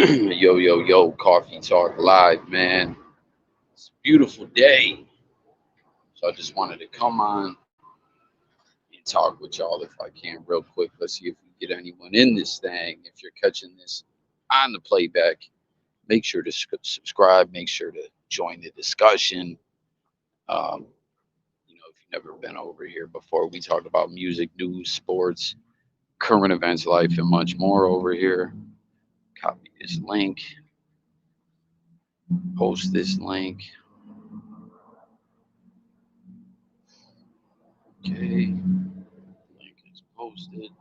Yo, yo, yo, Coffee Talk Live, man. It's a beautiful day. So I just wanted to come on and talk with y'all if I can, real quick. Let's see if we get anyone in this thing. If you're catching this on the playback, make sure to subscribe, make sure to join the discussion. Um, if you've never been over here before, we talk about music, news, sports, current events, life, and much more over here. Copy this link, post this link. Okay, link is posted.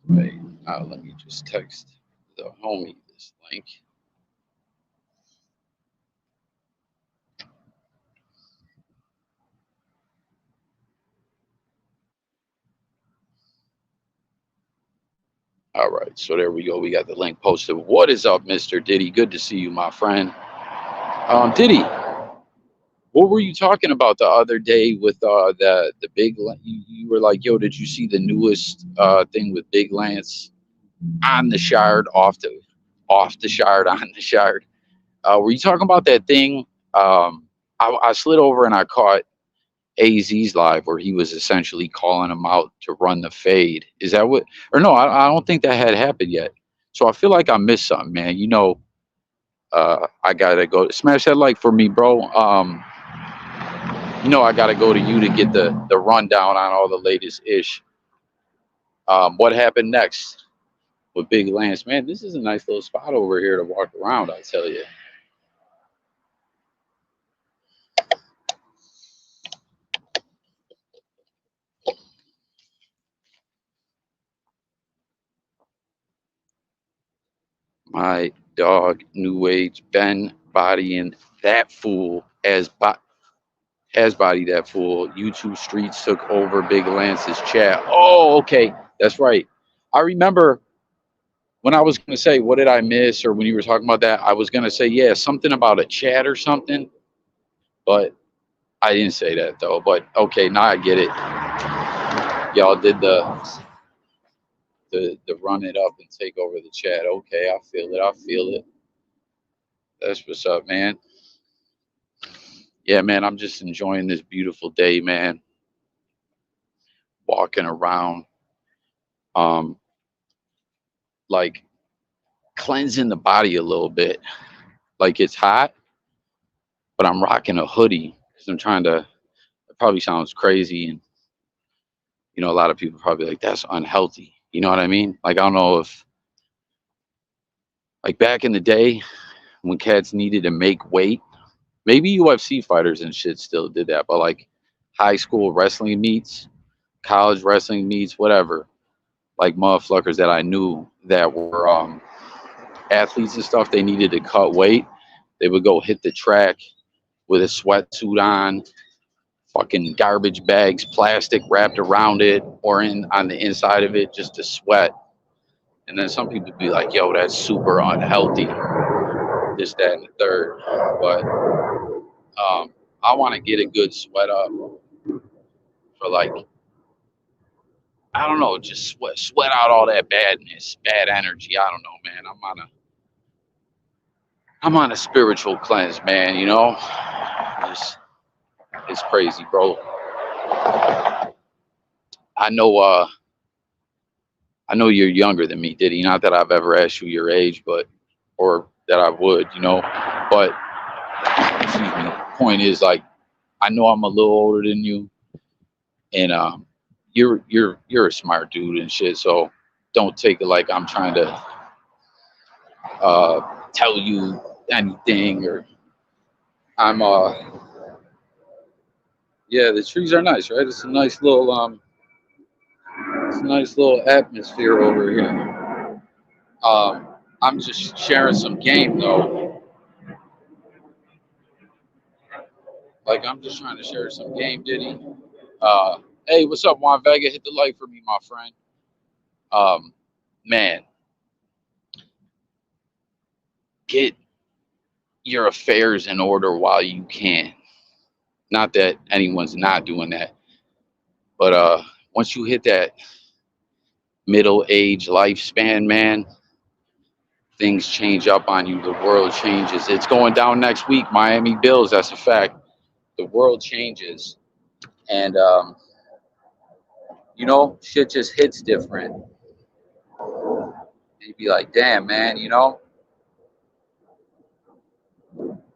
Right. Let me just text the homie this link. All right. So there we go. We got the link posted. What is up, Mr. Diddy? Good to see you, my friend. Diddy, what were you talking about the other day with the big? You were like, yo, did you see the newest thing with Big Lance on the Shard, off the Shard, on the Shard? Were you talking about that thing? I slid over and I caught AZ's live where he was essentially calling him out to run the fade. Is that what? Or no, I don't think that had happened yet. So I feel like I missed something, man. I gotta go smash that like for me, bro. I gotta go to you to get the rundown on all the latest ish. What happened next with Big Lance? Man, this is a nice little spot over here to walk around. I tell you. My dog, New Age Ben, bodying that fool has body that fool. YouTube streets took over Big Lance's chat. Oh, okay, that's right. I remember when I was gonna say what did I miss, or when you were talking about that, I was gonna say yeah, something about a chat or something, but I didn't say that though. But okay, now I get it. Y'all did the run it up and take over the chat. Okay, I feel it. I feel it. That's what's up, man. Yeah, man, I'm just enjoying this beautiful day, man. Walking around, um, like cleansing the body a little bit. Like it's hot, but I'm rocking a hoodie because I'm trying to. It probably sounds crazy, and a lot of people probably like that's unhealthy. You know what I mean? Like I don't know if like back in the day when cats needed to make weight, maybe UFC fighters and shit still did that, but like high school wrestling meets, college wrestling meets, whatever, like motherfuckers that I knew that were athletes and stuff, they needed to cut weight. They would go hit the track with a sweatsuit on, fucking garbage bags, plastic wrapped around it or in on the inside of it just to sweat. And then some people be like, yo, that's super unhealthy, this, that, and the third. But I want to get a good sweat up for like, I don't know, just sweat out all that badness, bad energy. I don't know, man. I'm on a spiritual cleanse, man, It's, it's crazy, bro. I know I know you're younger than me, Diddy. Not that I've ever asked you your age, but or that I would. But excuse me. Point is, like, I know I'm a little older than you, and you're a smart dude and shit. So don't take it like I'm trying to tell you anything or I'm yeah. The trees are nice, right? It's a nice little atmosphere over here. Um, I'm just sharing some game though. Like I'm just trying to share some game, Diddy. Hey, what's up, Juan Vega? Hit the like for me, my friend. Um, man, get your affairs in order while you can. Not that anyone's not doing that, but once you hit middle age lifespan, man, things change up on you. The world changes. It's going down next week. Miami Bills. That's a fact. The world changes, and shit just hits different. You'd be like, damn, man,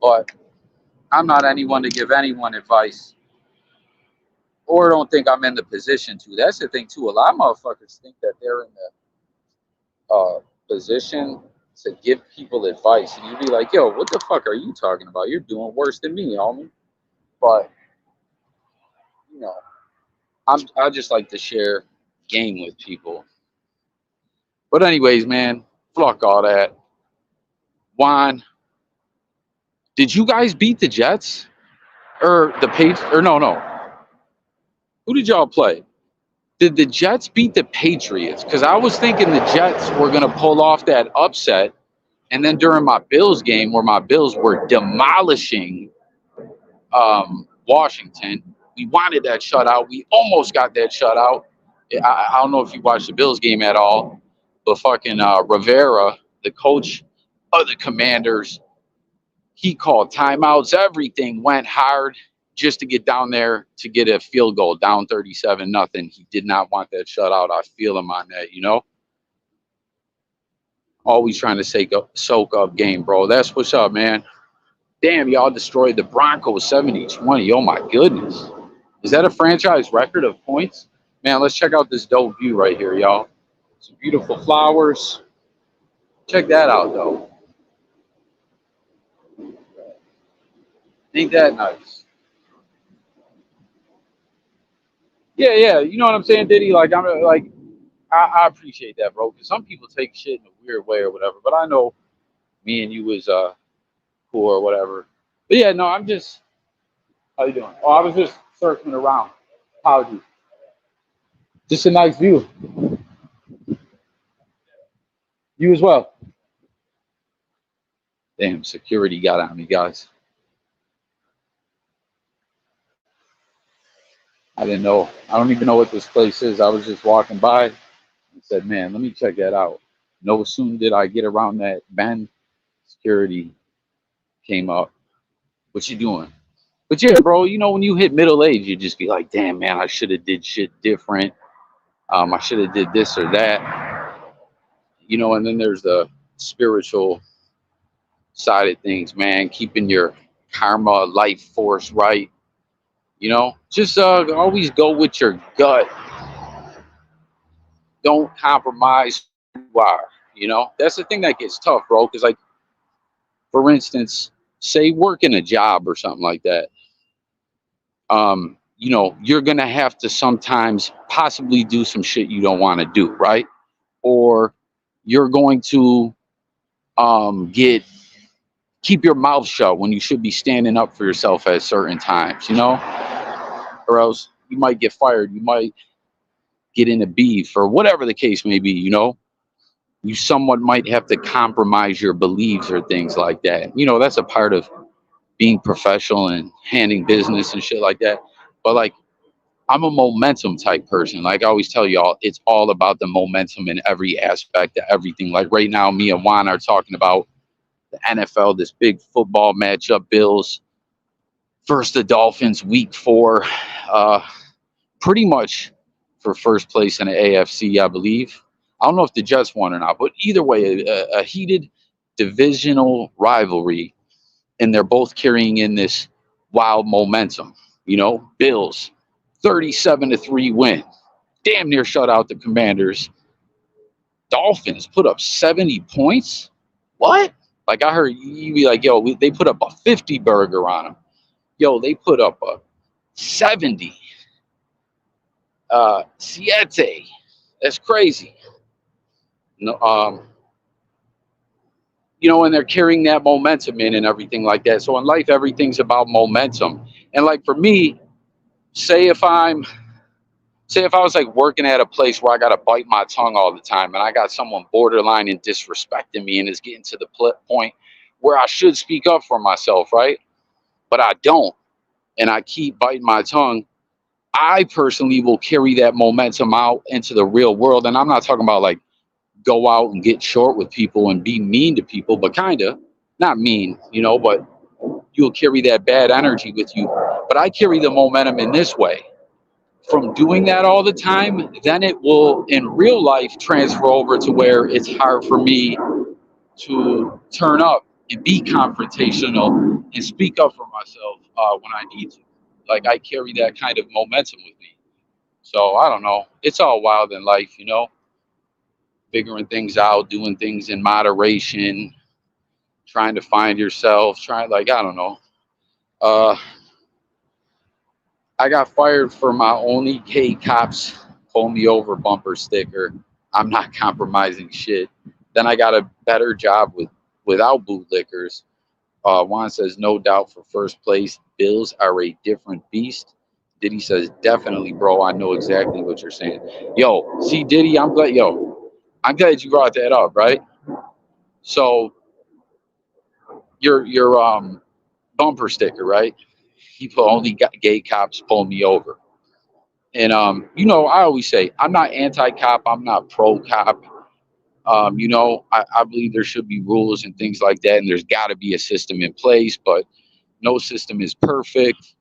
But I'm not anyone to give anyone advice, or don't think I'm in the position to. That's the thing too. A lot of motherfuckers think that they're in the position to give people advice, and you'd be like, yo, what the fuck are you talking about? You're doing worse than me, homie. But you know, I just like to share game with people. But anyways, man, fuck all that. Juan, did you guys beat the Jets or the Patriots? Or no? Who did y'all play? Did the Jets beat the Patriots? Because I was thinking the Jets were gonna pull off that upset, and then during my Bills game, where my Bills were demolishing Washington, we wanted that shutout. We almost got that shutout. I don't know if you watched the Bills game at all, but fucking Rivera, the coach of the Commanders, he called timeouts. Everything went hard just to get down there to get a field goal, down 37-0. He did not want that shutout. I feel him on that. Always trying to soak up game, bro. That's what's up, man. Damn, y'all destroyed the Broncos 70-20. Oh, my goodness. Is that a franchise record of points? Man, let's check out this dope view right here, y'all. Some beautiful flowers. Check that out, though. Ain't that nice? Yeah. You know what I'm saying, Diddy? Like, I appreciate that, bro. Because some people take shit in a weird way or whatever. But I know me and you was cool or whatever. But yeah, no, I'm just. How you doing? Oh, I was just circling around. Apologies. Just a nice view. You as well. Damn, security got on me, guys. I didn't know. I don't even know what this place is. I was just walking by and said, man, let me check that out. No sooner did I get around that bend, security came up. What you doing? But yeah, bro, when you hit middle age, you just be like, damn, man, I should have did shit different. I should have did this or that. And then there's the spiritual side of things, man, keeping your karma life force right. Just always go with your gut. Don't compromise who you are. That's the thing that gets tough, bro. Because, like, for instance, say working a job or something like that. You're gonna have to sometimes possibly do some shit you don't want to do, right? Or you're going to keep your mouth shut when you should be standing up for yourself at certain times, or else you might get fired, you might get into beef, or whatever the case may be. You somewhat might have to compromise your beliefs or things like that. That's a part of being professional and handling business and shit like that. But, like, I'm a momentum type person. Like I always tell y'all, it's all about the momentum in every aspect of everything. Like right now, me and Juan are talking about the NFL, this big football matchup, Bills versus the Dolphins, week 4, pretty much for first place in the AFC, I believe. I don't know if the Jets won or not, but either way, a heated divisional rivalry, and they're both carrying in this wild momentum. Bills 37-3 win, damn near shut out the Commanders. Dolphins put up 70 points. What? Like I heard you be like, yo, they put up a 50 burger on them. Yo, they put up a 70. Siete. That's crazy. No, and they're carrying that momentum in and everything like that. So in life, everything's about momentum. And like for me, say if I was like working at a place where I got to bite my tongue all the time and I got someone borderline and disrespecting me and it's getting to the point where I should speak up for myself, right? But I don't. And I keep biting my tongue. I personally will carry that momentum out into the real world. And I'm not talking about like go out and get short with people and be mean to people, but kind of not mean, you know, but you'll carry that bad energy with you. But I carry the momentum in this way. From doing that all the time, then it will in real life transfer over to where it's hard for me to turn up and be confrontational and speak up for myself when I need to. Like I carry that kind of momentum with me. So I don't know. It's all wild in life, you know, figuring things out, doing things in moderation, trying to find yourself, trying like I don't know. Uh, I got fired for my only gay cops pull me over bumper sticker. I'm not compromising shit. Then I got a better job without bootlickers. Juan says no doubt for first place. Bills are a different beast. Diddy says definitely, bro. I know exactly what you're saying. Yo, see Diddy, I'm glad you brought that up, right? So your bumper sticker, right? People only got gay cops pull me over. And you know, I always say I'm not anti-cop, I'm not pro-cop. You know, I believe there should be rules and things like that, and there's got to be a system in place, but no system is perfect.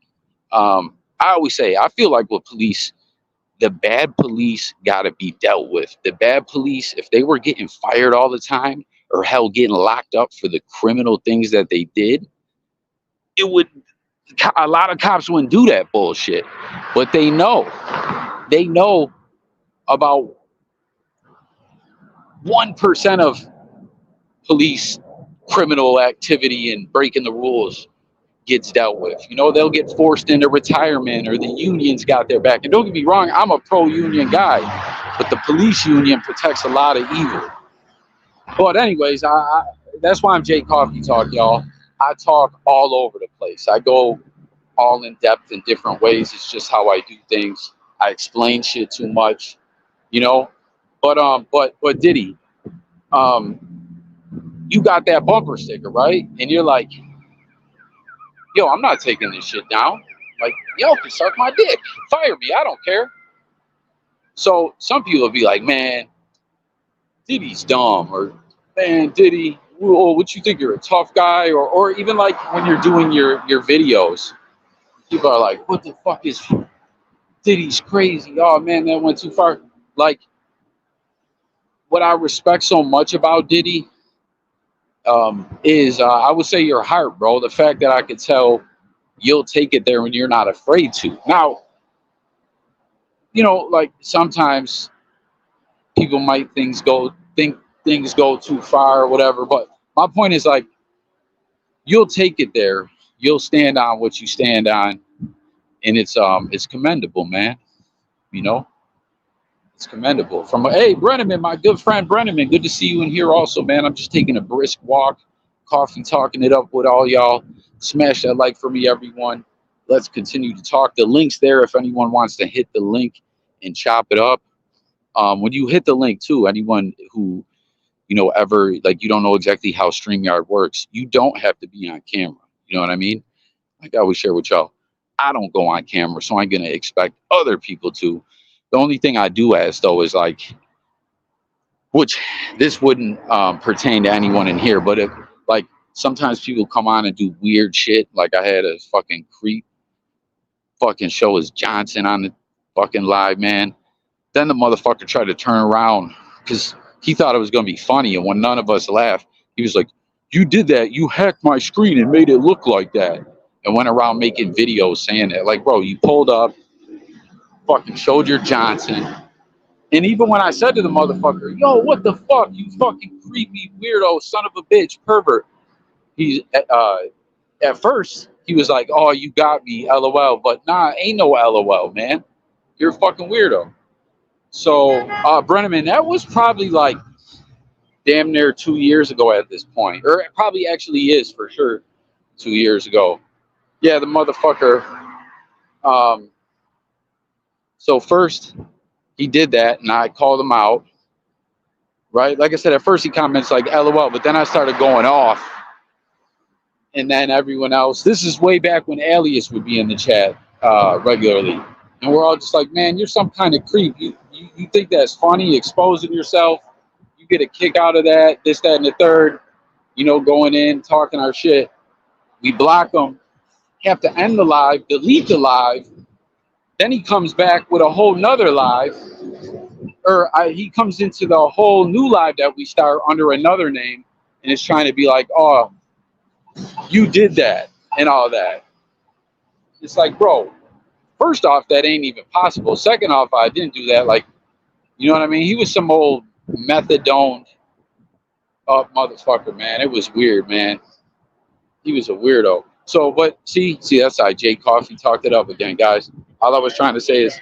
I always say I feel like with police, the bad police got to be dealt with. The bad police, if they were getting fired all the time or hell getting locked up for the criminal things that they did, it would a lot of cops wouldn't do that bullshit. But they know about 1% of police criminal activity and breaking the rules gets dealt with. You know, they'll get forced into retirement or the unions got their back. And don't get me wrong, I'm a pro-union guy, but the police union protects a lot of evil. But anyways, that's why I'm Jay Coffee Talk, y'all. I talk all over the place. I go all in depth in different ways. It's just how I do things. I explain shit too much, you know. But Diddy, you got that bumper sticker, right? And you're like, yo, I'm not taking this shit down. Like, yo, can suck my dick. Fire me. I don't care. So some people will be like, man, Diddy's dumb. Or, man, Diddy, oh, what you think you're a tough guy? Or even like when you're doing your videos, people are like, what the fuck is Diddy's crazy? Oh, man, that went too far. Like, what I respect so much about Diddy is I would say your heart, bro. The fact that I could tell you'll take it there when you're not afraid to. Now, you know, like sometimes people might think things go too far or whatever, but my point is like you'll take it there. You'll stand on what you stand on, and it's commendable, man. You know, it's commendable. From hey, Brenneman, my good friend Brenneman, good to see you in here also, man. I'm just taking a brisk walk, coffee, talking it up with all y'all. Smash that like for me, everyone. Let's continue to talk. The link's there if anyone wants to hit the link and chop it up. When you hit the link too, anyone who, you know, ever like you don't know exactly how StreamYard works, you don't have to be on camera. You know what I mean? Like I always share with y'all, I don't go on camera, so I'm gonna expect other people to. The only thing I do ask though is like, which this wouldn't pertain to anyone in here, but if like sometimes people come on and do weird shit, like I had a fucking creep fucking show his Johnson on the fucking live, man. Then the motherfucker tried to turn around because he thought it was gonna be funny, and when none of us laughed, he was like, "You did that. You hacked my screen and made it look like that," and went around making videos saying that. Like, bro, you pulled up, fucking showed your Johnson, and even when I said to the motherfucker, "Yo, what the fuck, you fucking creepy weirdo, son of a bitch, pervert," he at first he was like, "Oh, you got me, LOL," but nah, ain't no LOL, man. You're a fucking weirdo. So, Brenneman, that was probably like damn near 2 years ago at this point, or it probably actually is for sure 2 years ago. Yeah, the motherfucker. So first he did that, and I called him out. Right, like I said, at first he comments like LOL, but then I started going off, and then everyone else. This is way back when Alias would be in the chat regularly. And we're all just like, man, you're some kind of creep. You think that's funny, exposing yourself. You get a kick out of that, this, that, and the third, going in, talking our shit. We block him, have to end the live, delete the live. Then he comes back with a whole nother live, he comes into the whole new live that we start under another name, and is trying to be like, oh, you did that and all that. It's like, bro, first off, that ain't even possible. Second off, I didn't do that. Like, you know what I mean? He was some old methadone up motherfucker, man. It was weird, man. He was a weirdo. So, but see, that's how Jay Coffee talked it up again, guys. All I was trying to say is,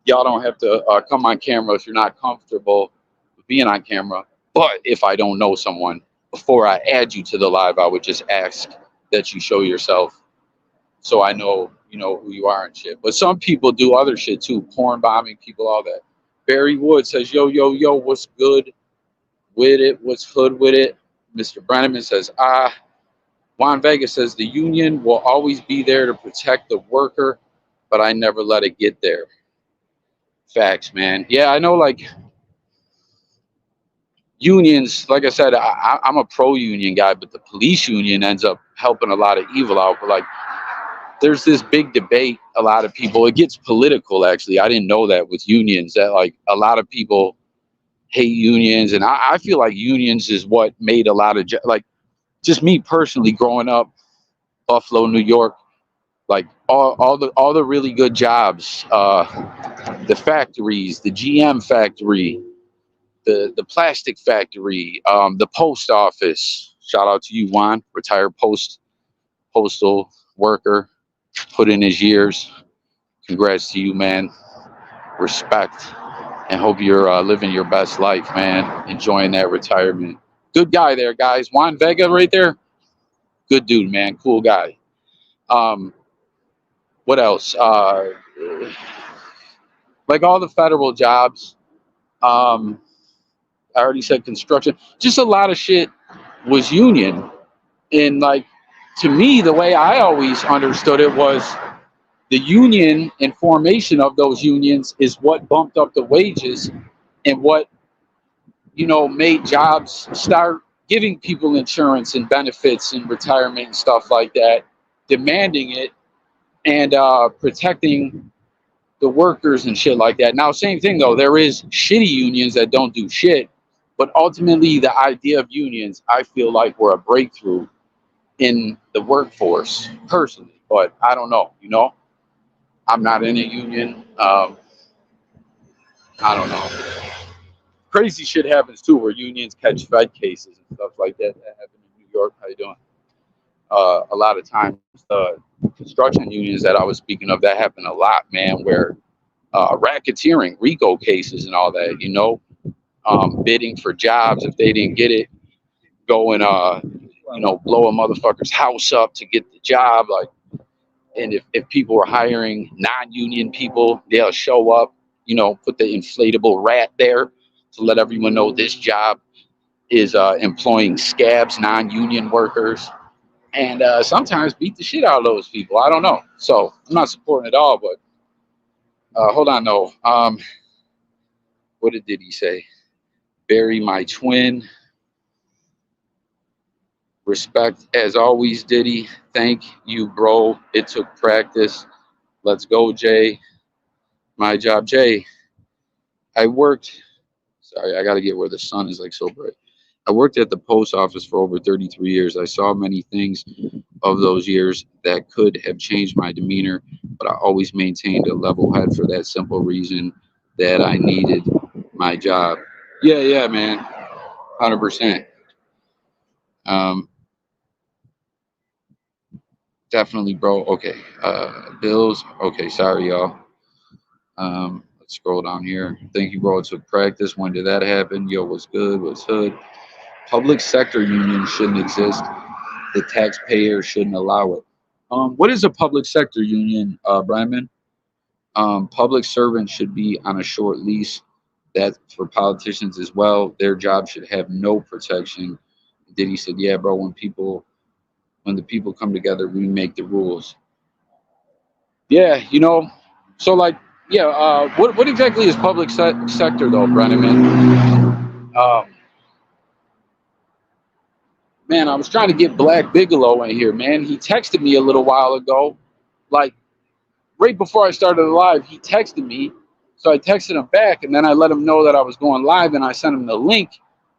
y'all don't have to come on camera if you're not comfortable with being on camera. But if I don't know someone, before I add you to the live, I would just ask that you show yourself so I know, who you are and shit. But some people do other shit too, porn bombing people, all that. Barry Wood says, yo, yo, yo, what's good with it? What's hood with it? Mr. Brenneman says, Juan Vega says, the union will always be there to protect the worker, but I never let it get there. Facts, man. Yeah, I know, like, unions, like I said, I'm a pro-union guy, but the police union ends up helping a lot of evil out. But, like, there's this big debate, a lot of people, it gets political, actually. I didn't know that with unions, that, like, a lot of people hate unions. And I feel like unions is what made a lot of, like, just me personally growing up, Buffalo, New York, like, all the really good jobs, the factories, the GM factory, the plastic factory, the post office. Shout out to you, Juan, retired postal worker, put in his years. Congrats to you, man. Respect, and hope you're living your best life, man. Enjoying that retirement. Good guy there, guys. Juan Vega right there. Good dude, man. Cool guy. Um, what else? Like all the federal jobs. Um, I already said construction. Just a lot of shit was union. And, like, to me, the way I always understood it was the union and formation of those unions is what bumped up the wages and what, made jobs start giving people insurance and benefits and retirement and stuff like that, demanding it and protecting the workers and shit like that. Now, same thing though, there is shitty unions that don't do shit, but ultimately the idea of unions, I feel like, were a breakthrough in the workforce personally. But I don't know, I'm not in a union. I don't know. Crazy shit happens too, where unions catch Fed cases and stuff like that. That happened in New York. How you doing? A lot of times, construction unions that I was speaking of, that happened a lot, man. Where racketeering, RICO cases, and all that. Bidding for jobs if they didn't get it, go and blow a motherfucker's house up to get the job. Like, and if people are hiring non-union people, they'll show up, put the inflatable rat there to let everyone know this job is employing scabs, non-union workers, and sometimes beat the shit out of those people. I don't know. So I'm not supporting it all, but hold on, no. What did he say? Bury my twin. Respect as always, Diddy. Thank you, bro. It took practice. Let's go, Jay. My job, Jay. I worked. Sorry, I got to get where the sun is like so bright. I worked at the post office for over 33 years. I saw many things of those years that could have changed my demeanor, but I always maintained a level head for that simple reason that I needed my job. Yeah, man. 100%. Definitely, bro. Okay. Bills. Okay, sorry, y'all. Let's scroll down here. Thank you, bro. It took practice. When did that happen? Yo, what's good? What's hood? Public sector unions shouldn't exist. The taxpayer shouldn't allow it. What is a public sector union, Bryman? Public servants should be on a short lease. That for politicians as well. Their job should have no protection. Diddy said, "Yeah, bro. When the people come together, we make the rules." Yeah, So like, yeah, what exactly is public sector though, Brennan? Man, I was trying to get Black Bigelow in here, man. He texted me a little while ago, like right before I started the live. He texted me, so I texted him back, and then I let him know that I was going live, and I sent him the link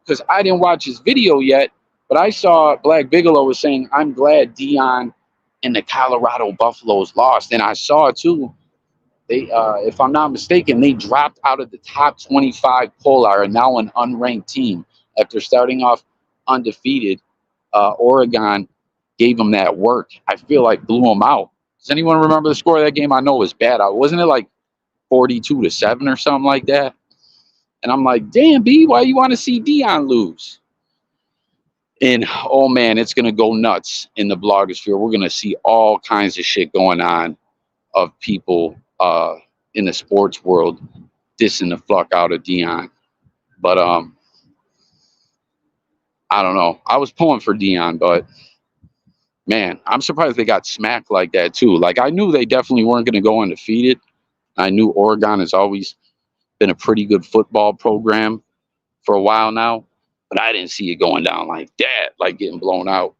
because I didn't watch his video yet, but I saw Black Bigelow was saying, "I'm glad Dion and the Colorado Buffaloes lost," and I saw too. They, if I'm not mistaken, they dropped out of the top 25 poll, are now an unranked team after starting off undefeated. Oregon gave them that work. I feel like blew them out. Does anyone remember the score of that game? I know it was bad. Wasn't it like 42-7 or something like that? And I'm like, damn, B, why you want to see Dion lose? And oh man, it's gonna go nuts in the blogosphere. We're gonna see all kinds of shit going on of people in the sports world dissing the fuck out of Dion. But I don't know. I was pulling for Dion, but man, I'm surprised they got smacked like that too. Like I knew they definitely weren't going to go undefeated. I knew Oregon has always been a pretty good football program for a while now, but I didn't see it going down like that, like getting blown out.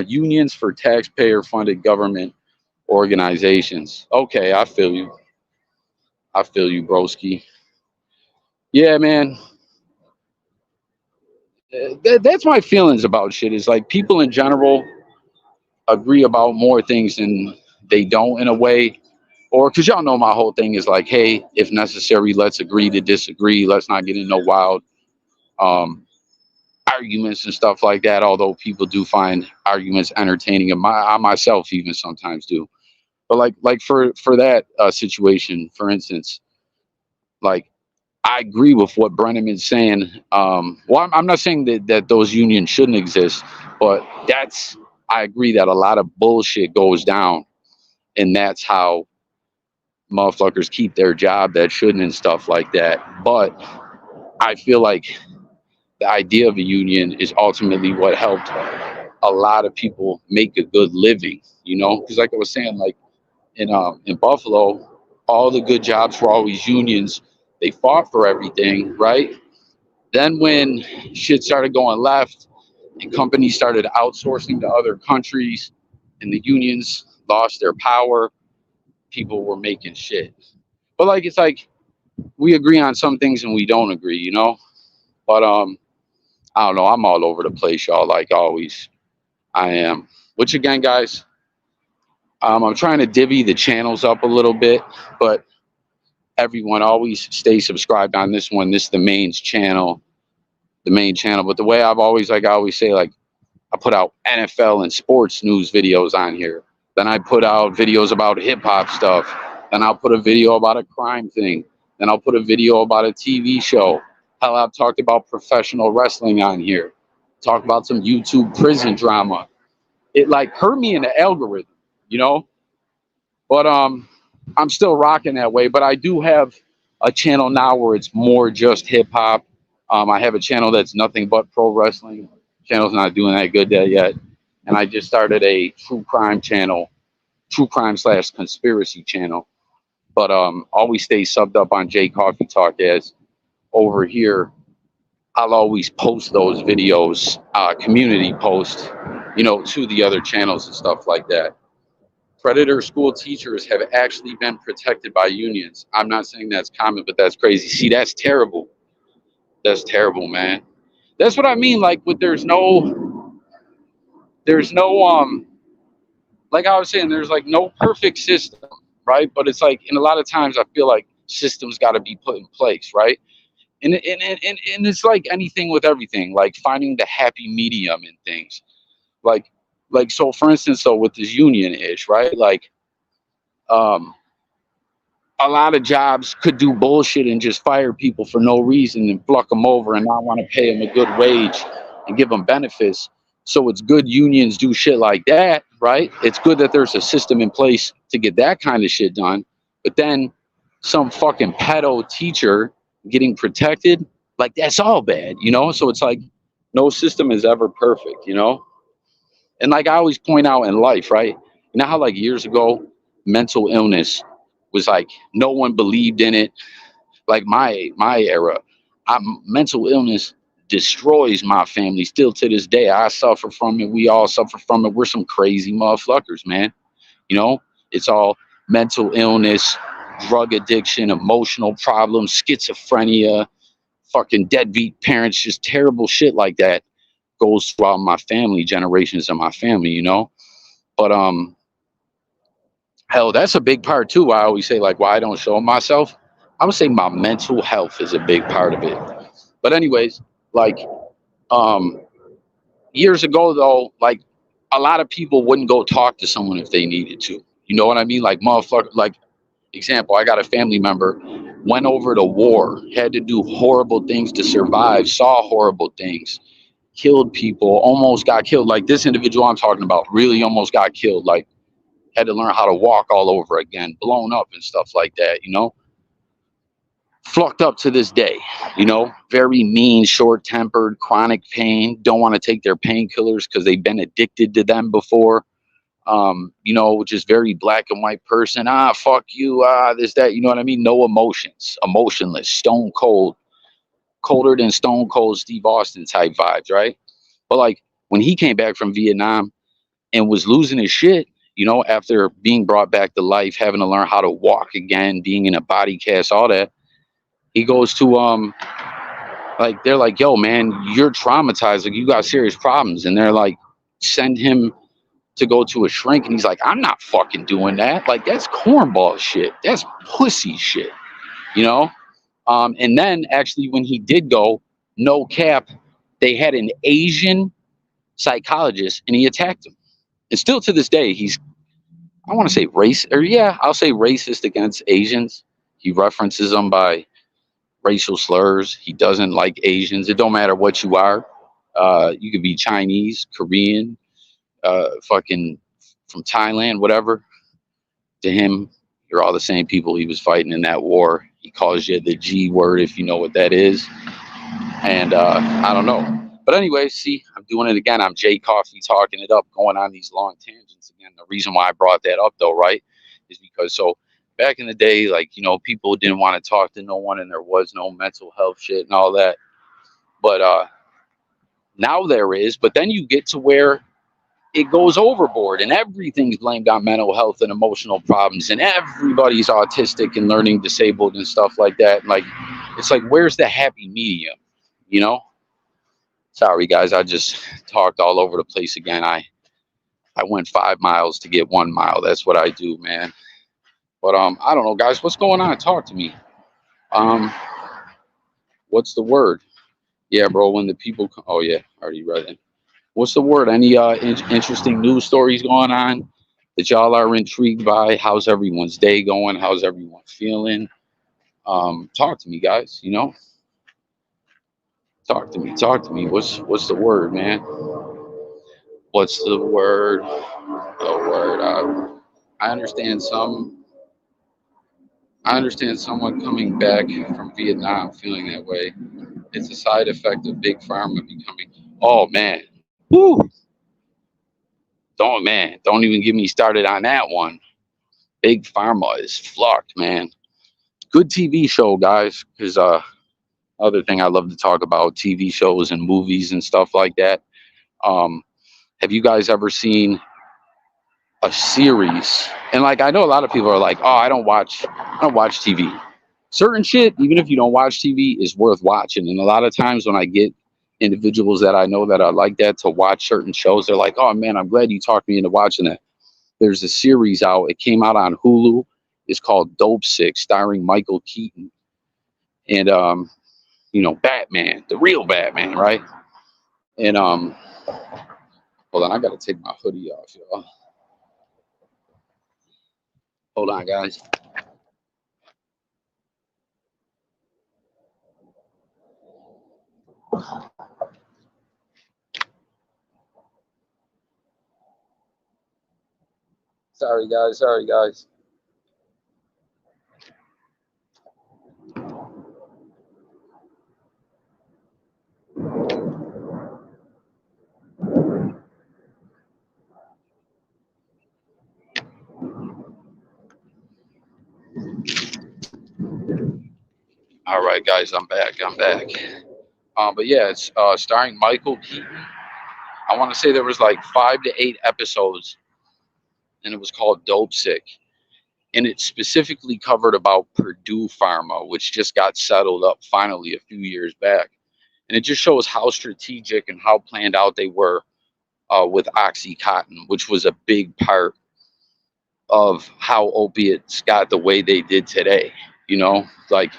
Unions for taxpayer-funded government organizations. Okay, I feel you. I feel you, broski. Yeah, man. That's my feelings about shit. Is like people in general agree about more things than they don't in a way. Or because y'all know my whole thing is like, hey, if necessary, let's agree to disagree. Let's not get into no wild arguments and stuff like that. Although people do find arguments entertaining, and I myself even sometimes do. But like for that situation, for instance, like I agree with what Brennan is saying. Well, I'm not saying that those unions shouldn't exist, but I agree that a lot of bullshit goes down, and that's how motherfuckers keep their job that shouldn't and stuff like that. But I feel like the idea of a union is ultimately what helped a lot of people make a good living, you know? Because like I was saying, like in Buffalo, all the good jobs were always unions. They fought for everything, right? Then when shit started going left and companies started outsourcing to other countries and the unions lost their power, people were making shit. But like it's like we agree on some things and we don't agree, you know? But I don't know, I'm all over the place, y'all, like always. I am. Which again, guys, I'm trying to divvy the channels up a little bit, but everyone always stay subscribed on this one. This is the main channel. But the way I always say, like I put out NFL and sports news videos on here. Then I put out videos about hip hop stuff. Then I'll put a video about a crime thing. Then I'll put a video about a TV show. Hell, I've talked about professional wrestling on here. Talk about some YouTube prison drama. It like hurt me in the algorithm, you know? But I'm still rocking that way. But I do have a channel now where it's more just hip hop. I have a channel that's nothing but pro wrestling. Channel's not doing that good there yet. And I just started a true crime channel, true crime / conspiracy channel. But always stay subbed up on J Coffee Talk, as over here I'll always post those videos, community post, you know, to the other channels and stuff like that. Predator school teachers have actually been protected by unions. I'm not saying that's common, but that's crazy. See, that's terrible. That's terrible, man. That's what I mean. Like, with there's no like I was saying, there's like no perfect system, right? But it's like, and a lot of times I feel like systems got to be put in place, right? And it's like anything with everything, like finding the happy medium in things. Like so for instance, so with this union ish, right? Like a lot of jobs could do bullshit and just fire people for no reason and pluck them over and not want to pay them a good wage and give them benefits. So it's good unions do shit like that, right? It's good that there's a system in place to get that kind of shit done. But then some fucking pedo teacher getting protected, like that's all bad, you know? So it's like no system is ever perfect, you know? And like I always point out in life, right? You know how like years ago, mental illness was like no one believed in it. Like my era, mental illness destroys my family still to this day. I suffer from it. We all suffer from it. We're some crazy motherfuckers, man. You know, it's all mental illness, drug addiction, emotional problems, schizophrenia, fucking deadbeat parents, just terrible shit like that goes throughout my family, generations of my family, you know. But hell, that's a big part too. I always say like why I don't show myself. I would say my mental health is a big part of it. But anyways, like um years ago though, like a lot of people wouldn't go talk to someone if they needed to. You know what I mean? Like motherfucker, like example, I got a family member went over to war, had to do horrible things to survive, saw horrible things, killed people, almost got killed. Like this individual I'm talking about really almost got killed. Like had to learn how to walk all over again, blown up and stuff like that, you know. Fucked up to this day, you know, very mean, short-tempered, chronic pain, don't want to take their painkillers because they've been addicted to them before. You know, just very black and white person. Fuck you, this, that, you know what I mean? No emotions, emotionless, stone cold, colder than Stone Cold Steve Austin type vibes, right? But like when he came back from Vietnam and was losing his shit, you know, after being brought back to life, having to learn how to walk again, being in a body cast, all that, he goes to like they're like, yo, man, you're traumatized, like you got serious problems, and they're like, send him to go to a shrink, and he's like, I'm not fucking doing that. Like that's cornball shit. That's pussy shit, you know. And then actually, when he did go, no cap, they had an Asian psychologist, and he attacked him. And still to this day, he's I want to say race, or yeah, I'll say racist against Asians. He references them by racial slurs. He doesn't like Asians. It don't matter what you are. You could be Chinese, Korean, fucking from Thailand, whatever. To him, you're all the same people he was fighting in that war. He calls you the G word, if you know what that is. And I don't know. But anyway, see, I'm doing it again. I'm Jay Coffee talking it up, going on these long tangents again. The reason why I brought that up, though, right, is because so back in the day, like, you know, people didn't want to talk to no one and there was no mental health shit and all that. But now there is. But then you get to where it goes overboard and everything's blamed on mental health and emotional problems and everybody's autistic and learning disabled and stuff like that. Like, it's like, where's the happy medium, you know? Sorry, guys, I just talked all over the place again. I went 5 miles to get 1 mile. That's what I do, man. But I don't know, guys. What's going on? Talk to me. Um, what's the word? Yeah, bro. When the people come, oh yeah, I already read it. What's the word? Any interesting news stories going on that y'all are intrigued by? How's everyone's day going? How's everyone feeling? Talk to me, guys. You know, talk to me. Talk to me. What's the word, man? What's the word? The word. I understand some. I understand someone coming back from Vietnam feeling that way. It's a side effect of big pharma becoming. Oh man, woo! Don't even get me started on that one. Big pharma is fucked, man. Good TV show, guys. Because other thing I love to talk about TV shows and movies and stuff like that. Um, have you guys ever seen a series? And like I know a lot of people are like, oh, I don't watch TV. Certain shit, even if you don't watch TV, is worth watching. And a lot of times when I get individuals that I know that are like that to watch certain shows, they're like, oh man, I'm glad you talked me into watching that. There's a series out. It came out on Hulu. It's called Dope Sick, starring Michael Keaton and you know, Batman, the real Batman, right? And hold on, I gotta take my hoodie off, y'all. Hold on, guys. Sorry, guys. Sorry, guys. All right, guys, I'm back. I'm back. But yeah, it's starring Michael Keaton. I want to say there was like 5 to 8 episodes, and it was called Dope Sick. And it specifically covered about Purdue Pharma, which just got settled up finally a few years back. And it just shows how strategic and how planned out they were with OxyContin, which was a big part of how opiates got the way they did today. You know, like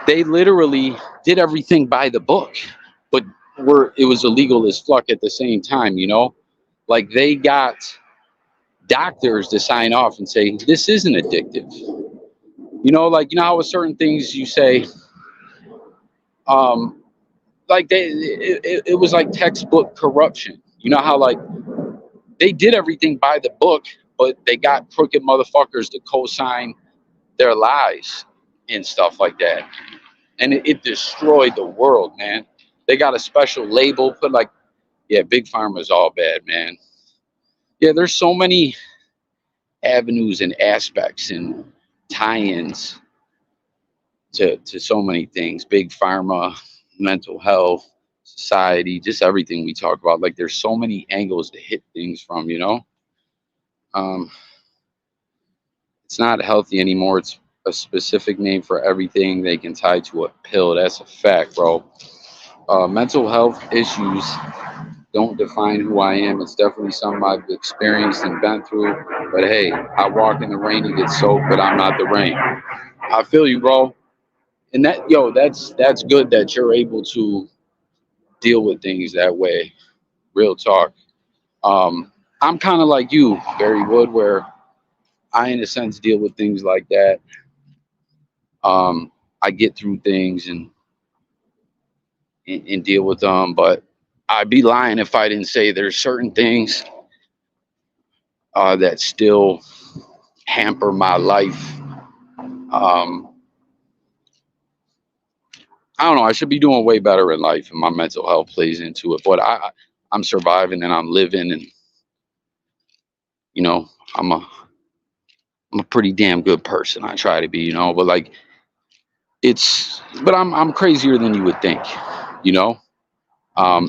they literally did everything by the book, but it was illegal as fuck at the same time. You know, like they got doctors to sign off and say this isn't addictive. You know, like you know how with certain things you say, um, like it was like textbook corruption. You know how like they did everything by the book, but they got crooked motherfuckers to co-sign their lies and stuff like that, and it destroyed the world, man. They got a special label, put like, yeah, Big Pharma's all bad, man. Yeah, there's so many avenues and aspects and tie-ins to so many things. Big Pharma, mental health, society, just everything we talk about. Like there's so many angles to hit things from, you know. Um, it's not healthy anymore. It's a specific name for everything they can tie to a pill. That's a fact, bro. Mental health issues don't define who I am. It's definitely something I've experienced and been through. But hey, I walk in the rain and get soaked, but I'm not the rain. I feel you, bro. And that, yo, that's good that you're able to deal with things that way. Real talk. Um, I'm kind of like you, Barry Wood, where I, in a sense, deal with things like that. I get through things and deal with them, but I'd be lying if I didn't say there's certain things that still hamper my life. I don't know. I should be doing way better in life, and my mental health plays into it. But I'm surviving and I'm living, and you know, I'm a I'm a pretty damn good person. I try to be, you know. But like, but I'm crazier than you would think, you know.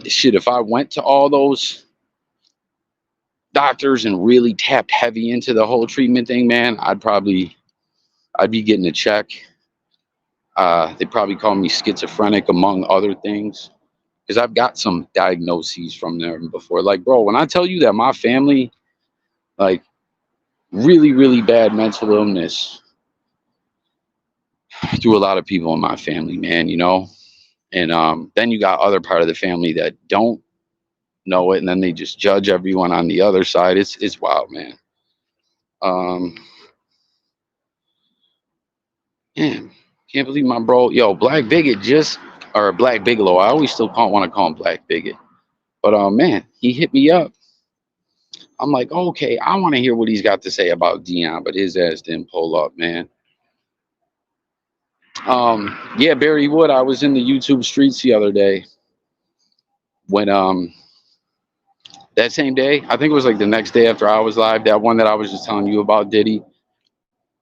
Shit, if I went to all those doctors and really tapped heavy into the whole treatment thing, man, I'd be getting a check. They probably call me schizophrenic among other things because I've got some diagnoses from them before. Like, bro, when I tell you that my family, like, really, really bad mental illness through a lot of people in my family, man, you know, and then you got other part of the family that don't know it, and then they just judge everyone on the other side. It's wild, man. Um, Man, can't believe my bro, yo, Black Bigot just, or Black Bigelow. I always still want to call him Black Bigot. But man, he hit me up. I'm like, okay, I want to hear what he's got to say about Dion, but his ass didn't pull up, man. Yeah, Barry Wood. I was in the YouTube streets the other day when that same day, I think it was like the next day after I was live, that one that I was just telling you about, Diddy,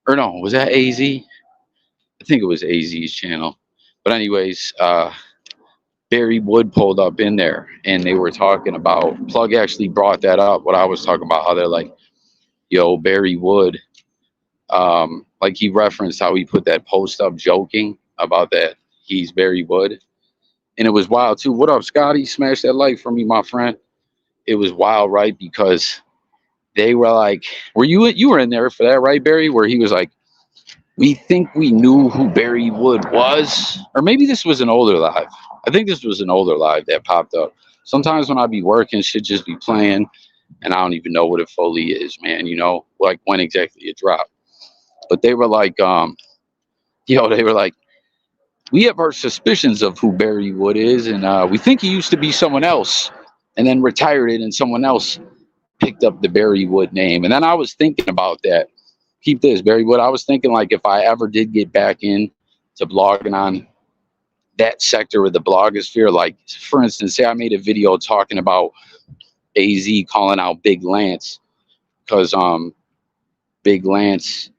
or no, was that AZ? I think it was AZ's channel. But anyways, Barry Wood pulled up in there and they were talking about, Plug actually brought that up, what I was talking about, how they're like, yo, Barry Wood, like he referenced how he put that post up joking about that he's Barry Wood. And it was wild too. What up, Scotty? Smash that like for me, my friend. It was wild, right? Because they were like, you were in there for that, right, Barry? Where he was like, we think we knew who Barry Wood was, or maybe this was an older live. I think this was an older live that popped up. Sometimes when I be working, shit just be playing, and I don't even know what it fully is, man. You know, like when exactly it dropped. But they were like, they were like, we have our suspicions of who Barry Wood is, and we think he used to be someone else, and then retired it, and someone else picked up the Barry Wood name. And then I was thinking about that. Keep this, Barry Wood. I was thinking, like, if I ever did get back in to blogging on that sector of the blogosphere, like, for instance, say I made a video talking about AZ calling out Big Lance because Big Lance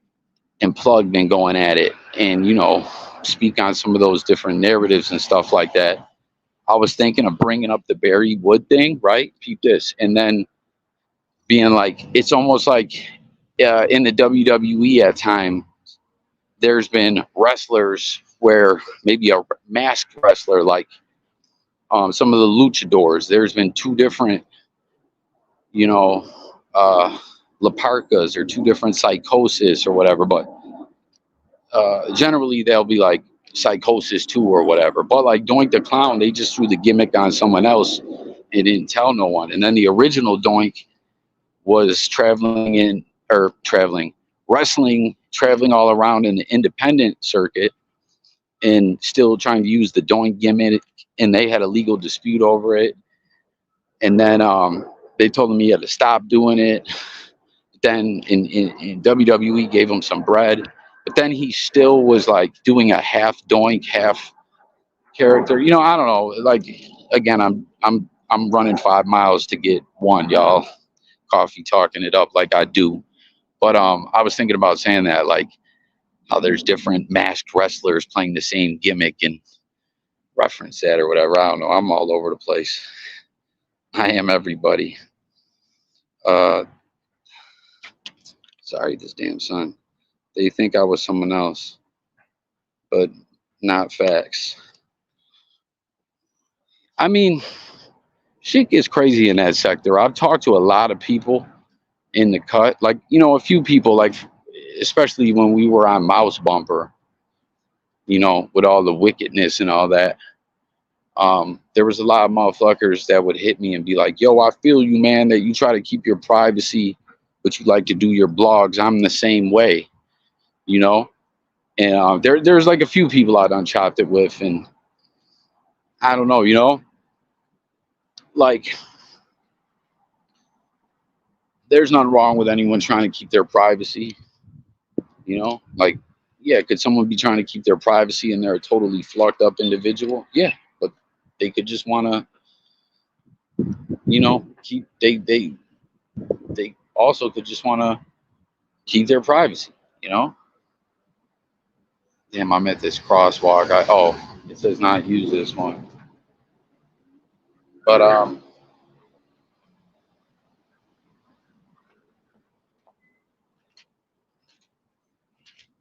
and Plug been going at it, and you know, speak on some of those different narratives and stuff like that, I was thinking of bringing up the Barry Wood thing, right? Keep this, and then being like, it's almost like in the WWE at time, there's been wrestlers where maybe a masked wrestler, like some of the luchadors, there's been two different, you know, La Parcas or two different Psychosis or whatever, but generally they'll be like Psychosis 2 or whatever. But like Doink the Clown, they just threw the gimmick on someone else and didn't tell no one. And then the original Doink was wrestling, traveling all around in the independent circuit and still trying to use the Doink gimmick. And they had a legal dispute over it. And then they told him he had to stop doing it. Then in WWE gave him some bread. But then he still was like doing a half Doink, half character. You know, I don't know. Like again, I'm running 5 miles to get one, y'all. Coffee talking it up like I do. But I was thinking about saying that, like how there's different masked wrestlers playing the same gimmick and reference that or whatever. I don't know. I'm all over the place. I am everybody. Sorry, this damn son. They think I was someone else, but not facts. I mean, shit gets crazy in that sector. I've talked to a lot of people in the cut, like, you know, a few people, like, especially when we were on Mouse Bumper, you know, with all the wickedness and all that. There was a lot of motherfuckers that would hit me and be like, yo, I feel you, man, that you try to keep your privacy, but you like to do your blogs. I'm the same way, you know? And there's like a few people I done chopped it with, and I don't know, you know? Like, there's nothing wrong with anyone trying to keep their privacy, you know? Like, yeah, could someone be trying to keep their privacy and they're a totally fucked up individual? Yeah, but they could just want to, you know, keep, they also could just want to keep their privacy, you know? Damn, I'm at this crosswalk. It says not use this one. But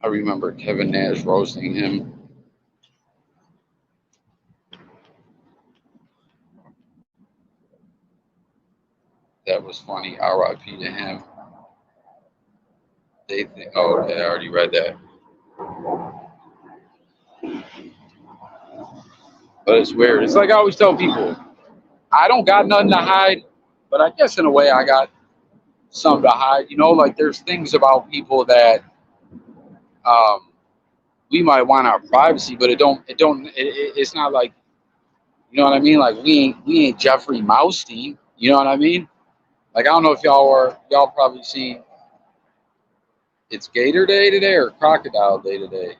I remember Kevin Nash roasting him. That was funny. R.I.P. to him. They think, oh, okay, I already read that. But it's weird. It's like I always tell people, I don't got nothing to hide, but I guess in a way I got something to hide. You know, like there's things about people that we might want our privacy, but it's not like, you know what I mean? Like we ain't Jeffrey Maustein. You know what I mean? Like I don't know if y'all probably seen it's Gator Day today or Crocodile Day today.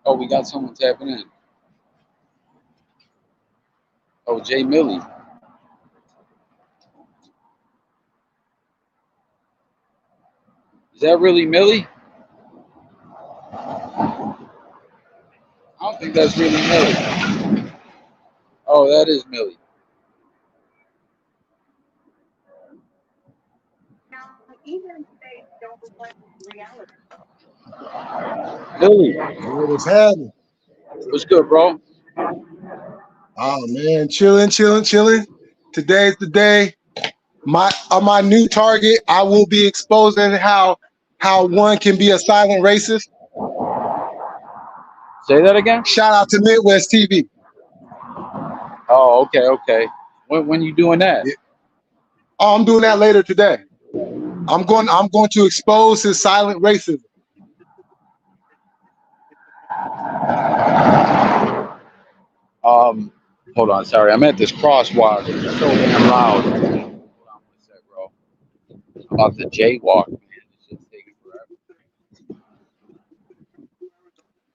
Oh, we got someone tapping in. Oh, Jay Millie. Is that really Millie? I don't think that's really Millie. Oh, that is Millie. Millie, What's happening? what's good, bro? Oh man, chilling. Today's the day. My new target. I will be exposing how one can be a silent racist. Say that again. Shout out to Midwest TV. Oh, okay. When you doing that? Yeah. Oh, I'm doing that later today. I'm going to expose his silent racism. Hold on, sorry. I'm at this crosswalk. It's so damn loud. Hold on one sec, bro. I'm about to jaywalk, man. This shit's taking forever.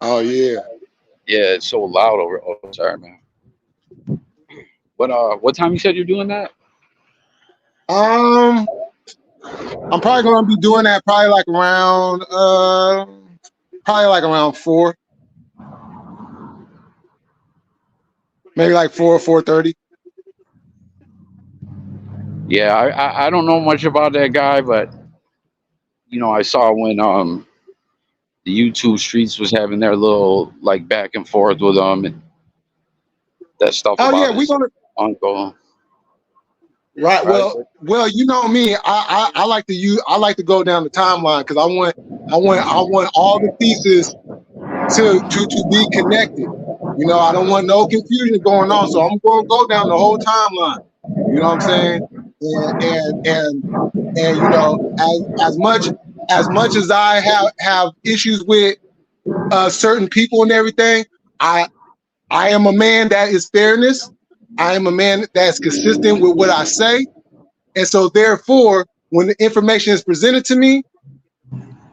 Oh yeah. Yeah, it's so loud over. Oh, sorry, man. What time you said you're doing that? I'm probably going to be doing that probably like around 4. maybe like 4:30. Yeah, I don't know much about that guy, but I saw when the YouTube streets was having their little like back and forth with him and that stuff Oh yeah, about we're his gonna uncle. right. Right. Well, you know me. I like to I like to go down the timeline because I want all the pieces to be connected. I don't want no confusion going on, so I'm going to go down the whole timeline. You know what I'm saying? And as much as I have issues with certain people and everything, I am a man that is fairness. I am a man that's consistent with what I say, and so therefore, when the information is presented to me,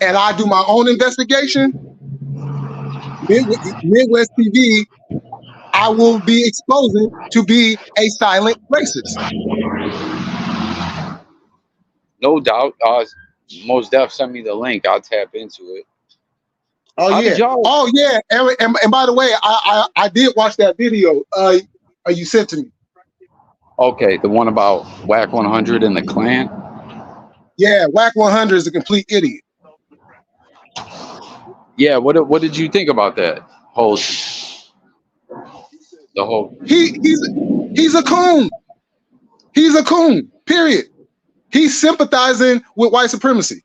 and I do my own investigation, Midwest TV, I will be exposing to be a silent racist. No doubt. Most Def sent me the link. I'll tap into it. Oh yeah. And by the way, I did watch that video. You sent to me. Okay, the one about Whack 100 and the Klan. Yeah, Whack 100 is a complete idiot. Yeah, what did you think about that whole? He's a coon. He's a coon. Period. He's sympathizing with white supremacy.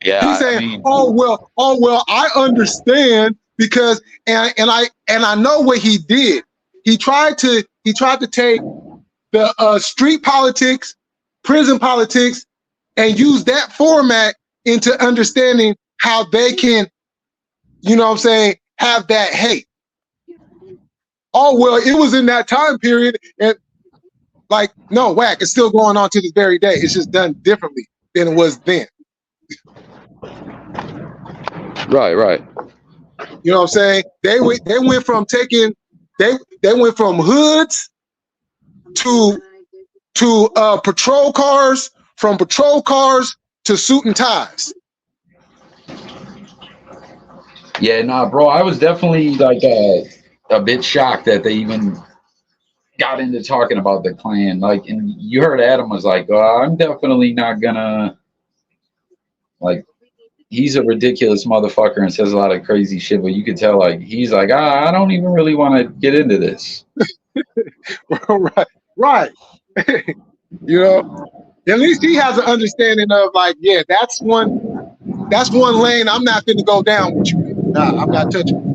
Yeah, he's saying, "Oh well, I understand because and I know what he did. He tried to take the street politics, prison politics, and use that format into understanding how they can, have that hate. Oh well, it was in that time period, and like no, Whack, it's still going on to this very day. It's just done differently than it was then." Right. You know what I'm saying? They went from taking they went from hoods to patrol cars, from patrol cars to suit and ties. Yeah, nah, bro. I was definitely like a bit shocked that they even got into talking about the Klan. Like, and you heard Adam was like, "I'm definitely not gonna like." He's a ridiculous motherfucker and says a lot of crazy shit, but you could tell like he's like, I don't even really want to get into this. right. At least he has an understanding of like, yeah, that's one lane I'm not going to go down with you. Nah, I'm not touching.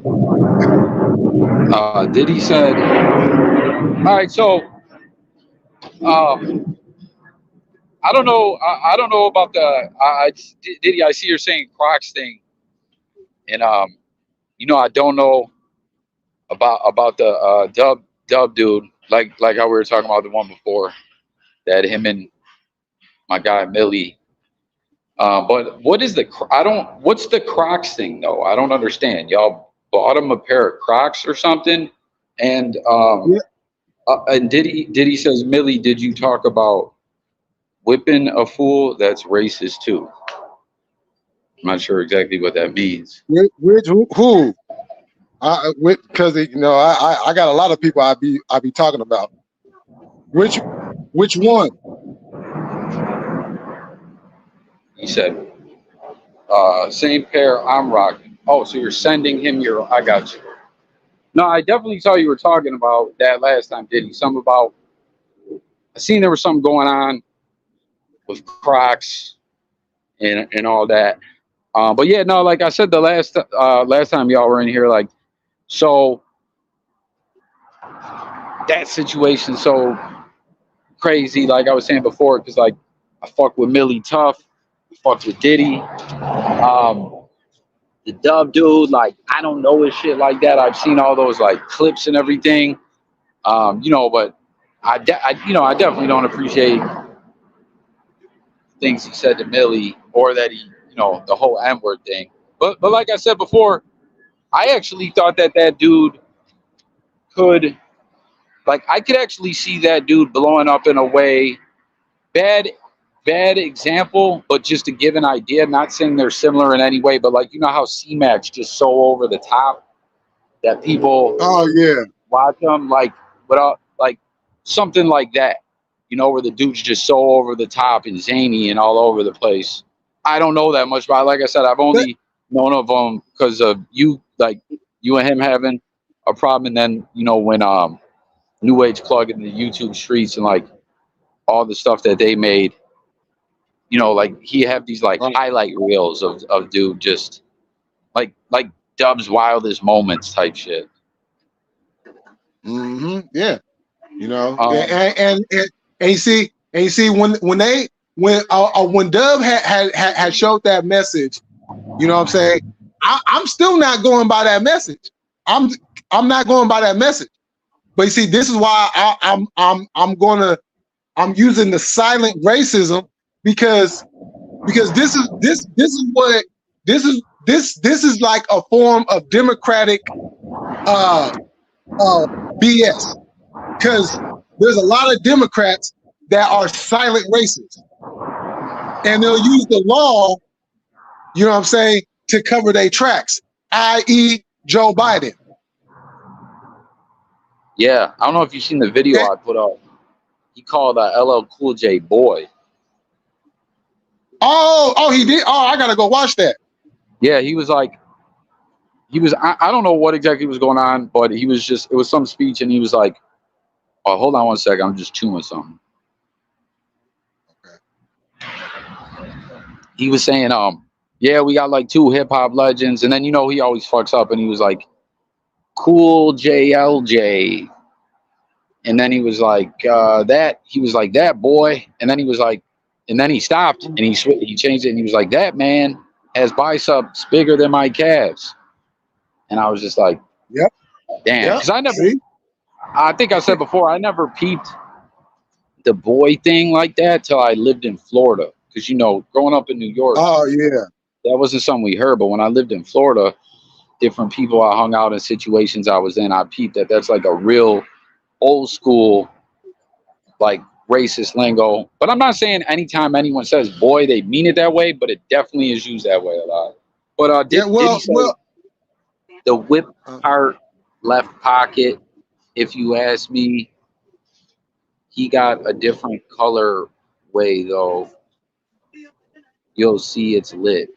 Diddy said, all right, so I don't know. I don't know about the Diddy. I see you're saying Crocs thing, and I don't know about the dub dude. Like how we were talking about the one before, that him and my guy Millie. But what is what's the Crocs thing though? I don't understand. Y'all bought him a pair of Crocs or something, and and Diddy says, Millie, did you talk about whipping a fool? That's racist too. I'm not sure exactly what that means. Which who? Because I got a lot of people I be talking about. Which one? He said, same pair I'm rocking. Oh, so you're sending him I got you. No, I definitely saw you were talking about that last time, Diddy. Something about, I seen there was something going on with Crocs and all that. But yeah, no, like I said, the last time y'all were in here, like, so that situation so crazy, like I was saying before, because like I fuck with Millie tough, I fuck with Diddy. The dub dude, like I don't know his shit like that. I've seen all those like clips and everything. But I definitely don't appreciate things he said to Millie, or that he, the whole N-word thing. But like I said before, I actually thought that dude could, like, I could actually see that dude blowing up in a way, bad example, but just to give an idea, not saying they're similar in any way, but like, how C-Mac's just so over the top. that people Oh yeah. watch them like without like something like that, you know, where the dude's just so over the top and zany and all over the place. I don't know that much, but like I said, I've But only known of him because of you, like you and him having a problem, and then you know when New Age Plug in the YouTube streets and like all the stuff that they made, you know, like he have these like right. highlight reels of dude just like Dub's wildest moments type shit. Yeah. You know, Um, and you see when Dub had showed that message, you know what I'm saying? I'm still not going by that message. I'm not going by that message. But you see, this is why I'm using the silent racism because this is like a form of democratic uh BS. Because there's a lot of Democrats that are silent racists, and they'll use the law, you know what I'm saying, to cover their tracks, i.e. Joe Biden. yeah, I don't know if you've seen the video And, I put up. He called LL Cool J boy. he did. Oh, I gotta go watch that. Yeah, he was like, I don't know what exactly was going on, but he was just, it was some speech, and he was like, oh, hold on one second, I'm just chewing something. He was saying, yeah, we got like 2 hip hop legends, and then you know he always fucks up, and he was like, Cool JLJ, and then he was like that boy, and then he was like, and then he stopped and he changed it, and he was like, that man has biceps bigger than my calves, and I was just like, Yep. damn, because See? I think I said before, I never peeped the boy thing like that till I lived in Florida, because you know, growing up in New York, Oh yeah. that wasn't something we heard, but when I lived in Florida, different people I hung out in, situations I was in, I peeped that that's like a real old school like racist lingo. But I'm not saying anytime anyone says boy they mean it that way, but it definitely is used that way a lot. But Yeah. did he say the whip Uh, part left pocket? If you ask me, he got a different color way though. You'll see it's lit.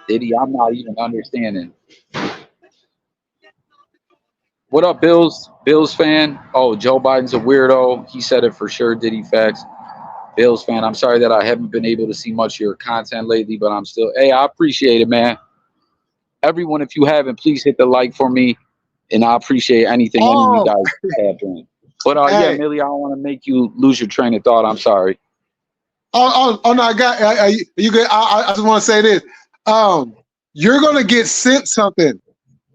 Did he? I'm not even understanding. What up, Bills? Bills fan? Oh, Joe Biden's a weirdo. He said it for sure. Did he? Facts. Bills fan. I'm sorry that I haven't been able to see much of your content lately, but I'm still. Hey, I appreciate it, man. Everyone, if you haven't, please hit the like for me, and I appreciate anything any of you oh, guys have doing. But yeah, hey. Millie, I don't want to make you lose your train of thought. I'm sorry. Oh no, I got you good. I just want to say this. You're gonna get sent something.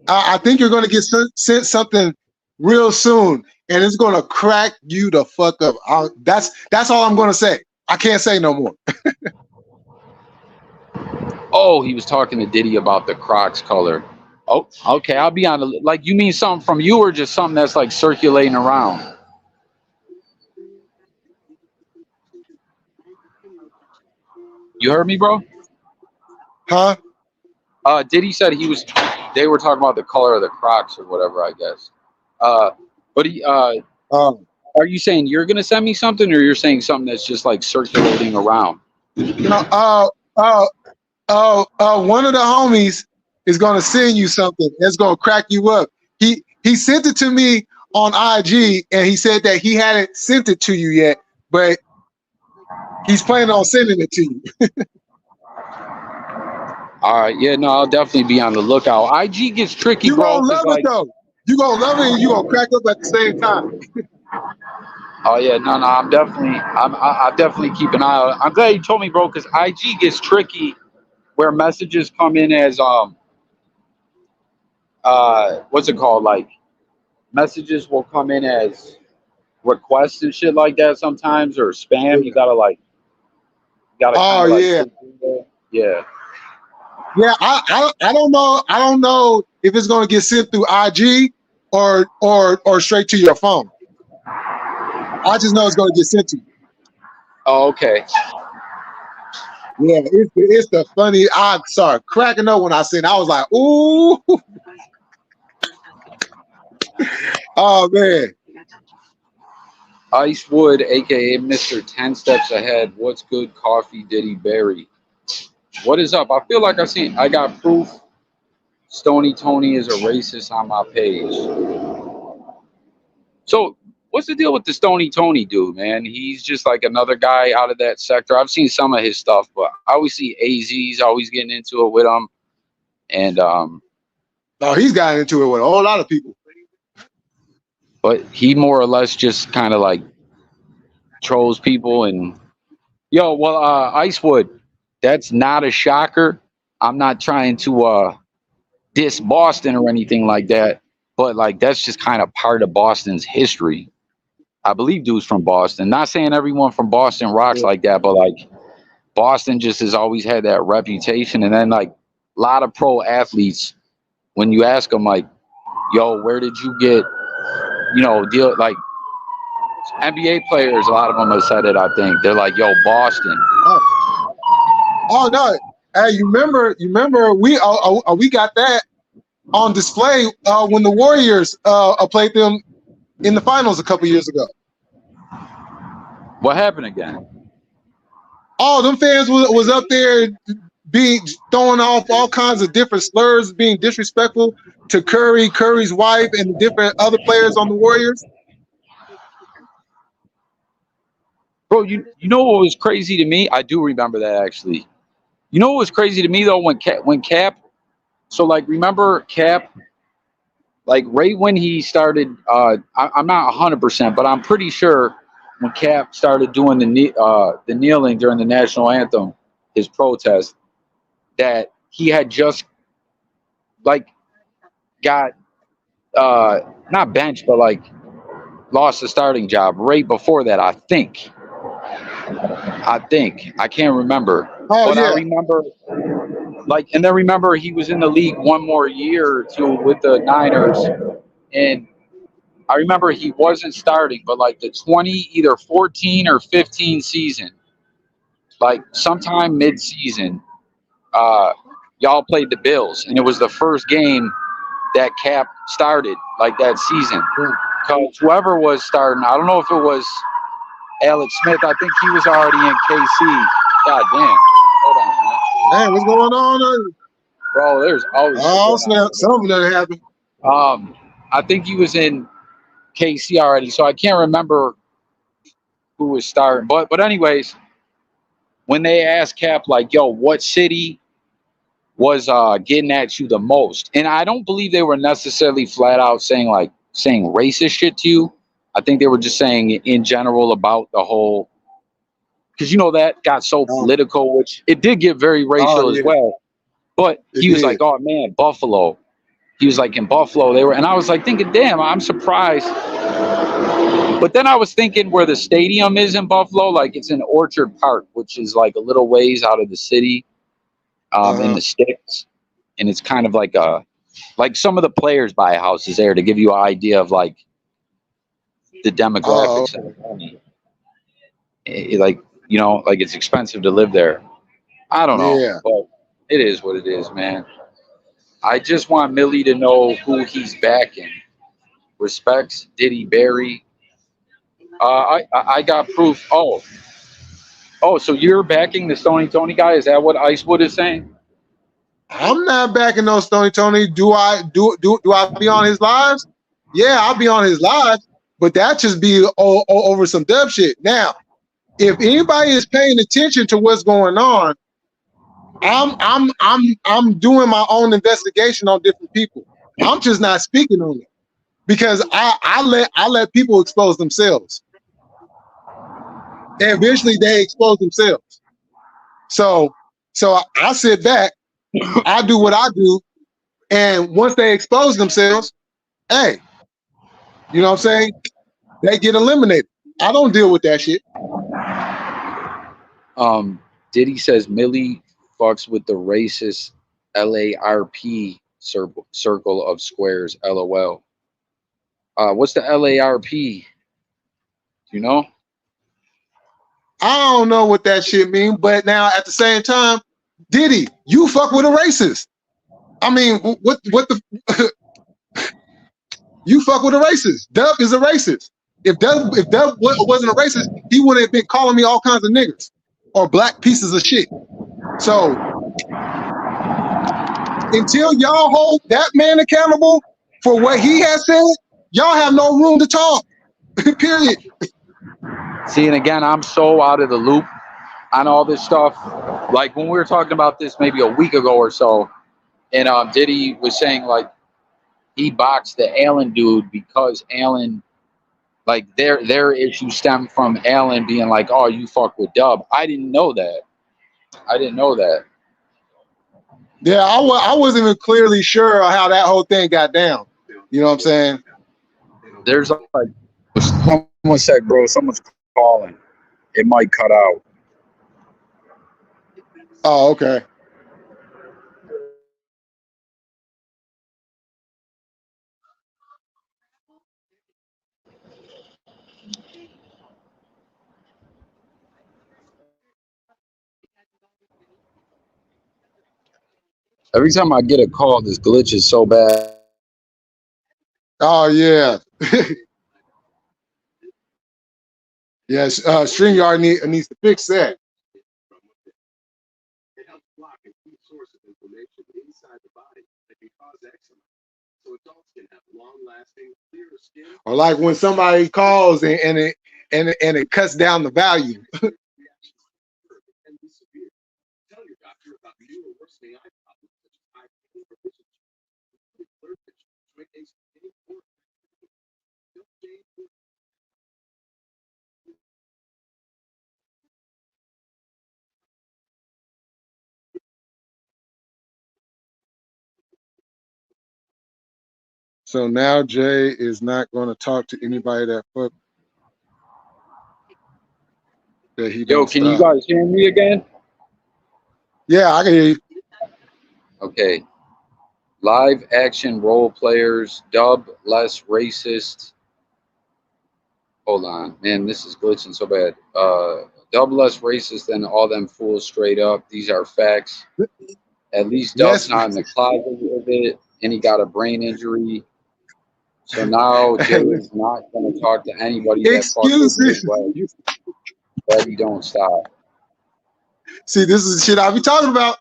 I think you're gonna get sent something real soon, and it's gonna crack you the fuck up. That's all I'm gonna say. I can't say no more. Oh, he was talking to Diddy about the Crocs color. Oh, okay. I'll be on the like. You mean something from you, or just something that's like circulating around? You heard me, bro? Huh? Diddy said they were talking about the color of the Crocs or whatever, I guess. But Um, are you saying you're gonna send me something, or you're saying something that's just like circulating around? you know, one of the homies is gonna send you something that's gonna crack you up. He sent it to me on IG, and he said that he hadn't sent it to you yet, but he's planning on sending it to you. All right, yeah, no, I'll definitely be on the lookout. IG gets tricky, You bro. gonna love it Like, though. You gonna love it, and you gonna crack up at the same time. oh yeah, no, I'm definitely keep an eye out. I'm glad you told me, bro, because IG gets tricky where messages come in as what's it called? Like messages will come in as requests and shit like that sometimes, or spam. You gotta kind Oh of like yeah. yeah. Yeah, I don't know. I don't know if it's gonna get sent through IG or straight to your phone. I just know it's gonna get sent to you. Oh, okay. Yeah, it's the funny. I started cracking up when I seen it. I was like, ooh. Oh man. Icewood, aka Mr. 10 Steps Ahead. What's good, coffee, Diddy Berry? What is up? I feel like I got proof. Stony Tony is a racist on my page. So, what's the deal with the Stony Tony dude, man? He's just like another guy out of that sector. I've seen some of his stuff, but I always see AZ's always getting into it with him. And Oh, he's gotten into it with a whole lot of people. but he more or less just kind of like trolls people. And Icewood, that's not a shocker. I'm not trying to diss Boston or anything like that, but like that's just kind of part of Boston's history. I believe dude's from Boston. Not saying everyone from Boston rocks like that, but like Boston just has always had that reputation. And then like a lot of pro athletes, when you ask them like, yo, where did you get, deal like NBA players, a lot of them have said it, I think. They're like, yo, Boston. Oh no. Hey, you remember we got that on display when the Warriors played them in the finals a couple years ago. What happened again? Oh, them fans was up there throwing off all kinds of different slurs, being disrespectful to Curry's wife, and different other players on the Warriors. Bro, you know what was crazy to me? I do remember that actually. You know what was crazy to me though when Cap, so like remember Cap, like right when he started, I'm not 100%, but I'm pretty sure when Cap started doing the kneeling during the national anthem, his protest, that he had just like got not benched, but like lost the starting job right before that. I think I can't remember, but yeah. I remember like, and then remember he was in the league one more year or two with the Niners, and I remember he wasn't starting, but like the either 14 or 15 season, like sometime mid-season, y'all played the Bills, and it was the first game that Cap started like that season. Because whoever was starting, I don't know if it was Alex Smith. I think he was already in KC. God damn. Hold on, man. Man, what's going on? Bro, there's always something that happened. I think he was in KC already, so I can't remember who was starting. But anyways, when they asked Cap, like, yo, what city was getting at you the most? And I don't believe they were necessarily flat out saying racist shit to you. I think they were just saying in general about the whole, because that got so political, which it did get very racial as well. But he was like, oh man, Buffalo. He was like, in Buffalo, they were, and I was like thinking, damn, I'm surprised. But then I was thinking where the stadium is in Buffalo, like it's in Orchard Park, which is like a little ways out of the city, in the sticks. And it's kind of like some of the players buy houses there to give you an idea of like the demographics. Like it's expensive to live there. I don't know, but it is what it is, man. I just want Millie to know who he's backing. Respects, Diddy Berry. I got proof. Oh, so you're backing the Stony Tony guy? Is that what Icewood is saying? I'm not backing no Stony Tony. Do I be on his lives? Yeah, I'll be on his lives, but that just be over some dub shit. Now, if anybody is paying attention to what's going on, I'm doing my own investigation on different people. I'm just not speaking on it because I let people expose themselves. And eventually they expose themselves. So I sit back, I do what I do, and once they expose themselves, hey, you know what I'm saying? They get eliminated. I don't deal with that shit. Diddy says Millie fucks with the racist LARP circle of squares, LOL. What's the LARP? Do you know? I don't know what that shit means, but now at the same time, Diddy, you fuck with a racist. I mean, what the You fuck with a racist. Dub is a racist. If Dub wasn't a racist, he wouldn't have been calling me all kinds of niggas or black pieces of shit. So until y'all hold that man accountable for what he has said, y'all have no room to talk. Period. See, and again, I'm so out of the loop on all this stuff. Like when we were talking about this maybe a week ago or so, and Diddy was saying like he boxed the Allen dude because Allen, like their issue stemmed from Allen being like, oh, you fuck with Dub. I didn't know that. Yeah, I wasn't even clearly sure how that whole thing got down. You know what I'm saying? There's like, one sec, bro. Someone's calling. It might cut out. Oh, okay. Every time I get a call, this glitch is so bad. Oh yeah. Yes, StreamYard needs to fix that. It helps block a key source of inflammation inside the body that can cause eczema. So adults can have long-lasting, clear skin. Or like when somebody calls and it cuts down the volume. Tell your doctor about new or worsening eye problems such as eye pain or vision change. So now Jay is not going to talk to anybody that fuck that he. Yo, can you guys hear me again? Yeah, I can hear you. Okay. Live action role players, Dub less racist. Hold on, man, this is glitching so bad. Dub less racist than all them fools straight up. These are facts. At least Dub's not in the closet with it, and he got a brain injury. So now Jay is not going to talk to anybody that fucks with his Daddy don't stop. See, this is the shit I be talking about.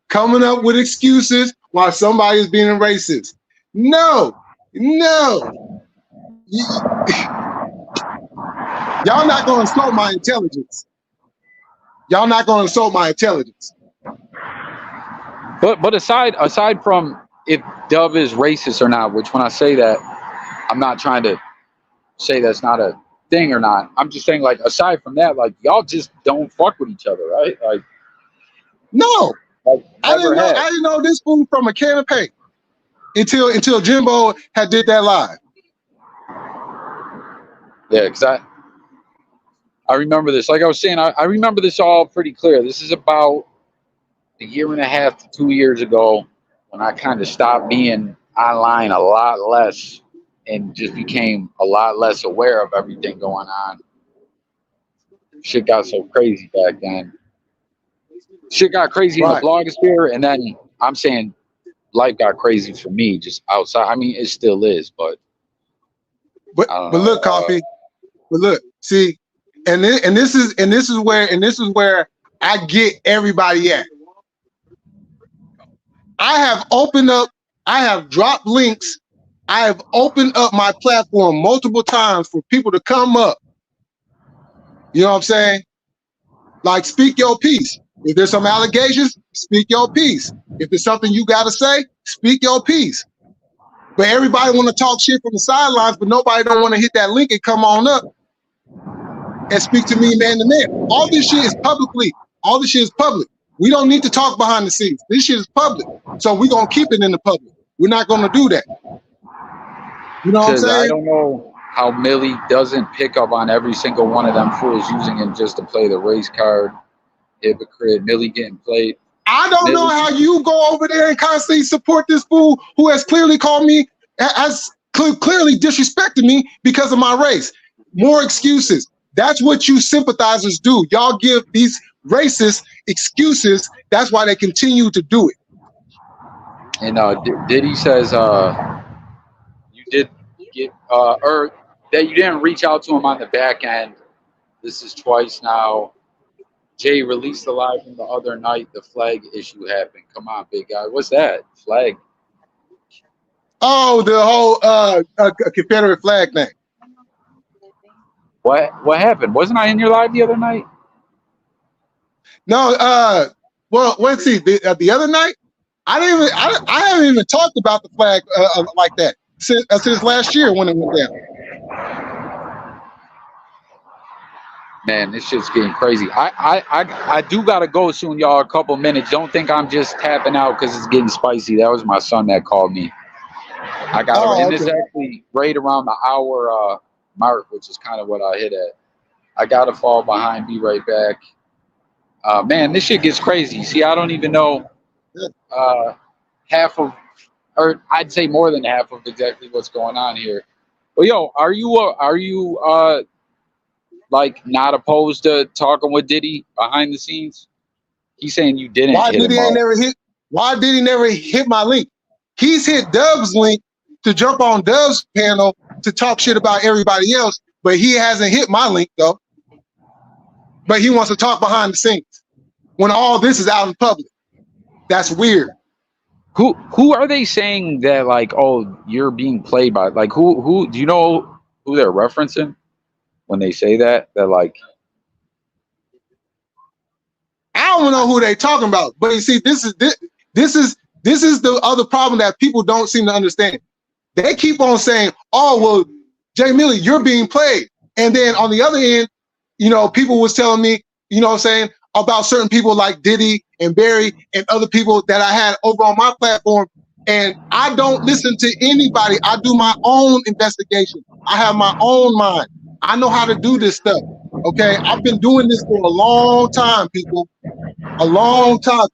Coming up with excuses while somebody is being racist. No. Y'all not going to insult my intelligence. But aside from if Dub is racist or not, which when I say that, I'm not trying to say that's not a thing or not. I'm just saying, like, aside from that, like, y'all just don't fuck with each other, right? Like, no. Like, I didn't know this food from a can of paint until Jimbo had did that live. Yeah, because I remember this. Like I was saying, I remember this all pretty clear. This is about a year and a half to 2 years ago when I kind of stopped being online a lot less and just became a lot less aware of everything going on. Shit got so crazy back then. Shit got crazy in the blogosphere, and then I'm saying life got crazy for me just outside. I mean, it still is, but look, Coffee. But look, see, and this is where I get everybody at. I have dropped links. I have opened up my platform multiple times for people to come up. You know what I'm saying? Like, speak your piece. If there's some allegations, speak your piece. If there's something you got to say, speak your piece. But everybody want to talk shit from the sidelines, but nobody don't want to hit that link and come on up and speak to me man to man. All this shit is public. We don't need to talk behind the scenes. This shit is public. So we're going to keep it in the public. We're not going to do that. You know what I'm saying? I don't know how Millie doesn't pick up on every single one of them fools using him just to play the race card. Hypocrite. Millie getting played. I don't know how you go over there and constantly support this fool who has clearly called me, has clearly disrespected me because of my race. More excuses. That's what you sympathizers do. Y'all give these racist excuses. That's why they continue to do it. And Diddy says, did get or that you didn't reach out to him on the back end. This is twice now. Jay released the live from the other night. The flag issue happened. Come on, big guy. What's that? Flag. Oh, the whole Confederate flag thing. What happened? Wasn't I in your live the other night? No, well, let's see. The other night, I haven't even talked about the flag like that since last year when it went down. Man, this shit's getting crazy. I do gotta go soon, y'all. A couple minutes. Don't think I'm just tapping out because it's getting spicy. That was my son that called me. I got Oh, and it's okay. actually right around the hour mark, which is kind of what I hit at. I gotta fall behind. Be right back. Man, this shit gets crazy. See, I don't even know half of, or I'd say more than half of exactly what's going on here. But yo, are you like not opposed to talking with Diddy behind the scenes? He's saying you didn't. Why hit did he him ain't up. never hit? Why did he never hit my link? He's hit Dub's link to jump on Dub's panel to talk shit about everybody else, but he hasn't hit my link though. But he wants to talk behind the scenes when all this is out in public. That's weird. Who are they saying that like, oh, you're being played by? Like who do you know who they're referencing when they say that? That like, I don't know who they talking about, but you see, this is the other problem that people don't seem to understand. They keep on saying, "Oh, well, Jay Millie, you're being played," and then on the other end, people was telling me, what I'm saying, about certain people like Diddy and Barry and other people that I had over on my platform, and I don't listen to anybody. I do my own investigation. I have my own mind. I know how to do this stuff. Okay, I've been doing this for a long time, people. A long time.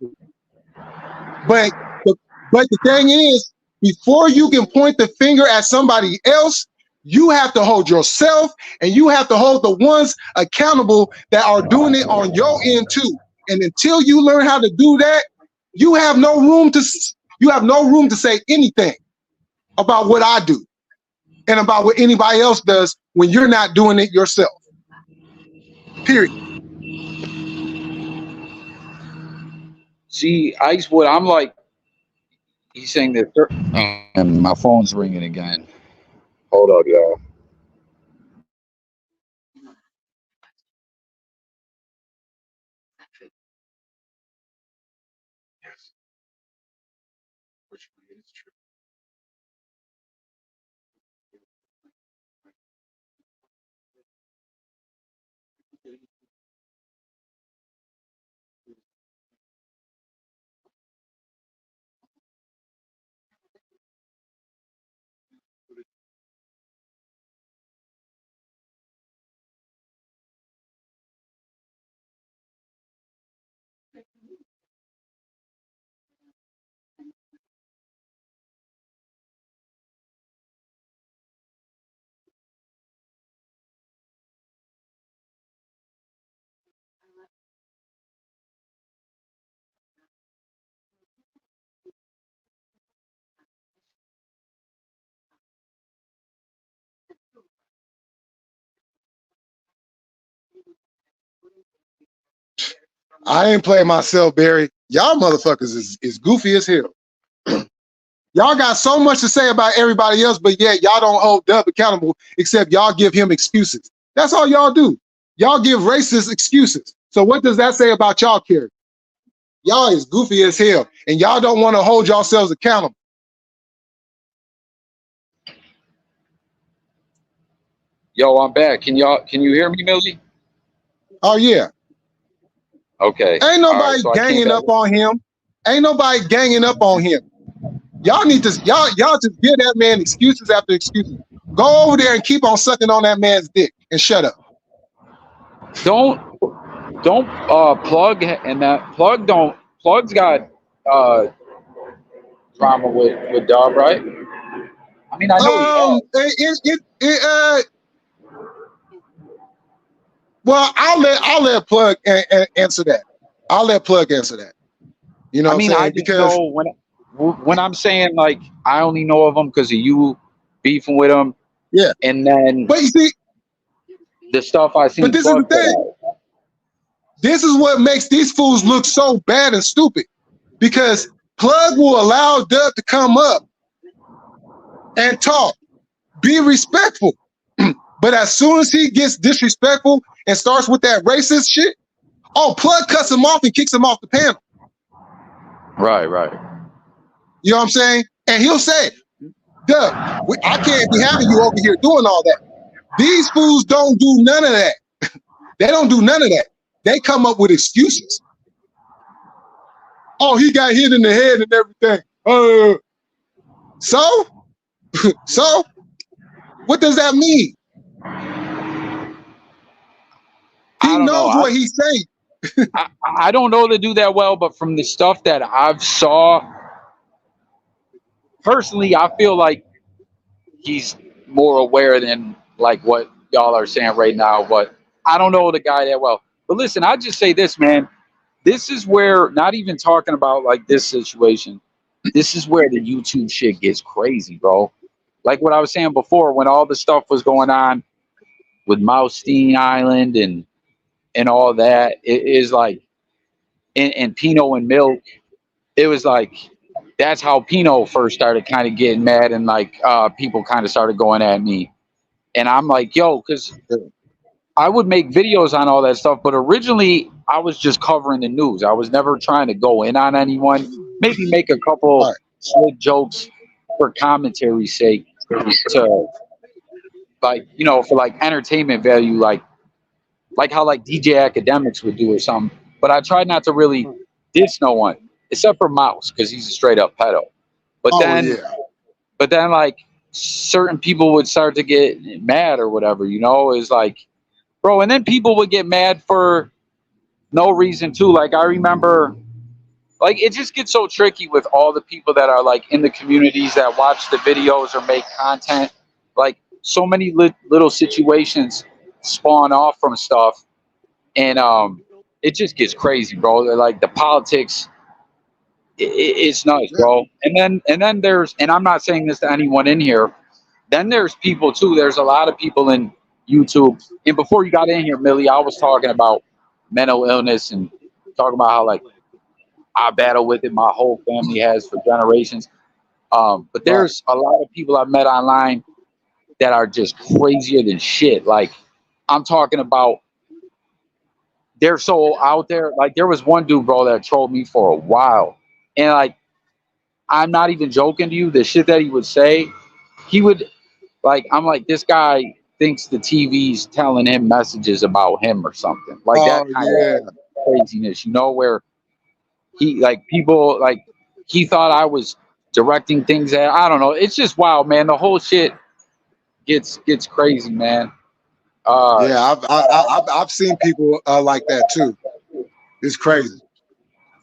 But the thing is, before you can point the finger at somebody else, you have to hold yourself and you have to hold the ones accountable that are doing it on your end too. And until you learn how to do that, you have no room to say anything about what I do and about what anybody else does when you're not doing it yourself. Period. see, Icewood, I'm like, he's saying that, and my phone's ringing again. Hold up, y'all. I ain't playing myself, Barry. Y'all motherfuckers is goofy as hell. Y'all got so much to say about everybody else, but yet y'all don't hold Dub accountable, except y'all give him excuses. That's all y'all do. Y'all give racist excuses. So what does that say about y'all character? Y'all is goofy as hell, and y'all don't want to hold yourselves accountable. Yo, I'm back. Can you hear me, Millie? Oh yeah. Okay. Ain't nobody All right, so ganging up on him. Ain't nobody ganging up on him. Y'all need to y'all just give that man excuses after excuses. Go over there and keep on sucking on that man's dick and shut up. Don't Plug and that Plug's got drama with Dub, right? I mean, I know well, I'll let Plug answer that. I'll let Plug answer that. You know I mean, what I'm I saying? just Because know when I'm saying like I only know of him because of you beefing with him. Yeah. And then But you see, the stuff I seen. but this is the thing. This is what makes these fools look so bad and stupid, because Plug will allow Dub to come up and talk, be respectful. But as soon as he gets disrespectful and starts with that racist shit, oh, Plug cuts him off and kicks him off the panel. Right. You know what I'm saying? And he'll say, Dub, I can't be having you over here doing all that. These fools don't do none of that. They don't do none of that. They come up with excuses. Oh, he got hit in the head and everything. So, what does that mean? He knows what he's saying. I don't know to do that well, but from the stuff that I've saw, personally, I feel like he's more aware than like what y'all are saying right now. But I don't know the guy that well. But listen, I just say this, man. This is where, not even talking about like this situation, this is where the YouTube shit gets crazy, bro. Like what I was saying before, when all the stuff was going on with Mousestein Island and all that, it is like, and Pino and Milk, it was like, that's how Pino first started kind of getting mad, and like people kind of started going at me. And I'm like, yo, because I would make videos on all that stuff, but originally I was just covering the news. I was never trying to go in on anyone. Maybe make a couple slick jokes for commentary's sake, to like, you know, for like entertainment value, like how like DJ Academics would do or something. But I tried not to really diss no one except for Mouse, because he's a straight up pedo. But then like certain people would start to get mad or whatever, you know, is like, bro, and then people would get mad for no reason too. Like I remember, like it just gets so tricky with all the people that are like in the communities that watch the videos or make content. Like so many little situations spawn off from stuff, and it just gets crazy, bro. Like the politics, it's nuts, bro. And then there's, and I'm not saying this to anyone in here, then there's people too. There's a lot of people in YouTube. And before you got in here, Millie, I was talking about mental illness and talking about how like I battle with it. My whole family has for generations. But there's a lot of people I've met online that are just crazier than shit. Like I'm talking about, they're so out there. Like there was one dude, bro, that trolled me for a while. And like, I'm not even joking to you. The shit that he would say, he would like, I'm like, this guy thinks the TV's telling him messages about him or something like that kind of craziness, you know, where he like people like he thought I was directing things at, I don't know. It's just wild, man. The whole shit gets crazy, man. I've seen people like that too. It's crazy.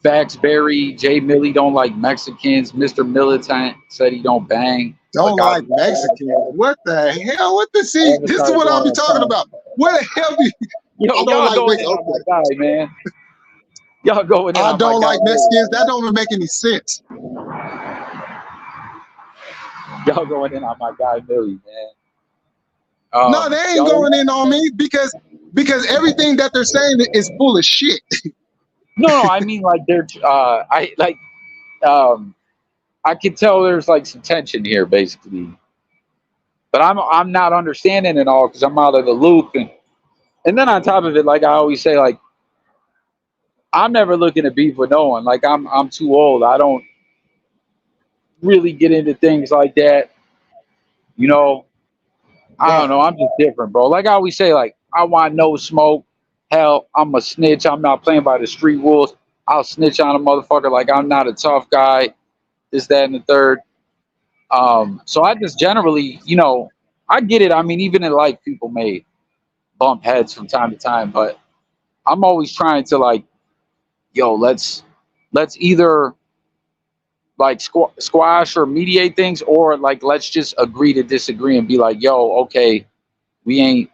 Faxberry, Jay Millie don't like Mexicans. Mr. Militant said he don't bang. Don't like Mexicans. What the hell? What the see? This is what I'll be talking about. What the hell do you don't like Mexicans? Oh my God, man. Y'all going in. I don't like Mexicans. That don't even make any sense. Y'all going in on my guy Millie, man. No, they ain't going in on me because everything that they're saying is full of shit. No, I mean like they're I could tell there's like some tension here basically. But I'm not understanding it all because I'm out of the loop, and then on top of it, like I always say, like I'm never looking to beef with no one. Like I'm too old. I don't really get into things like that. You know, I don't know. I'm just different, bro. Like I always say, like I want no smoke. Hell, I'm a snitch. I'm not playing by the street rules. I'll snitch on a motherfucker. Like I'm not a tough guy. This, that, and the third. So I just generally, you know, I get it. I mean, even in life, people may bump heads from time to time, but I'm always trying to like, yo, let's either like squash or mediate things, or like let's just agree to disagree and be like, yo, okay, we ain't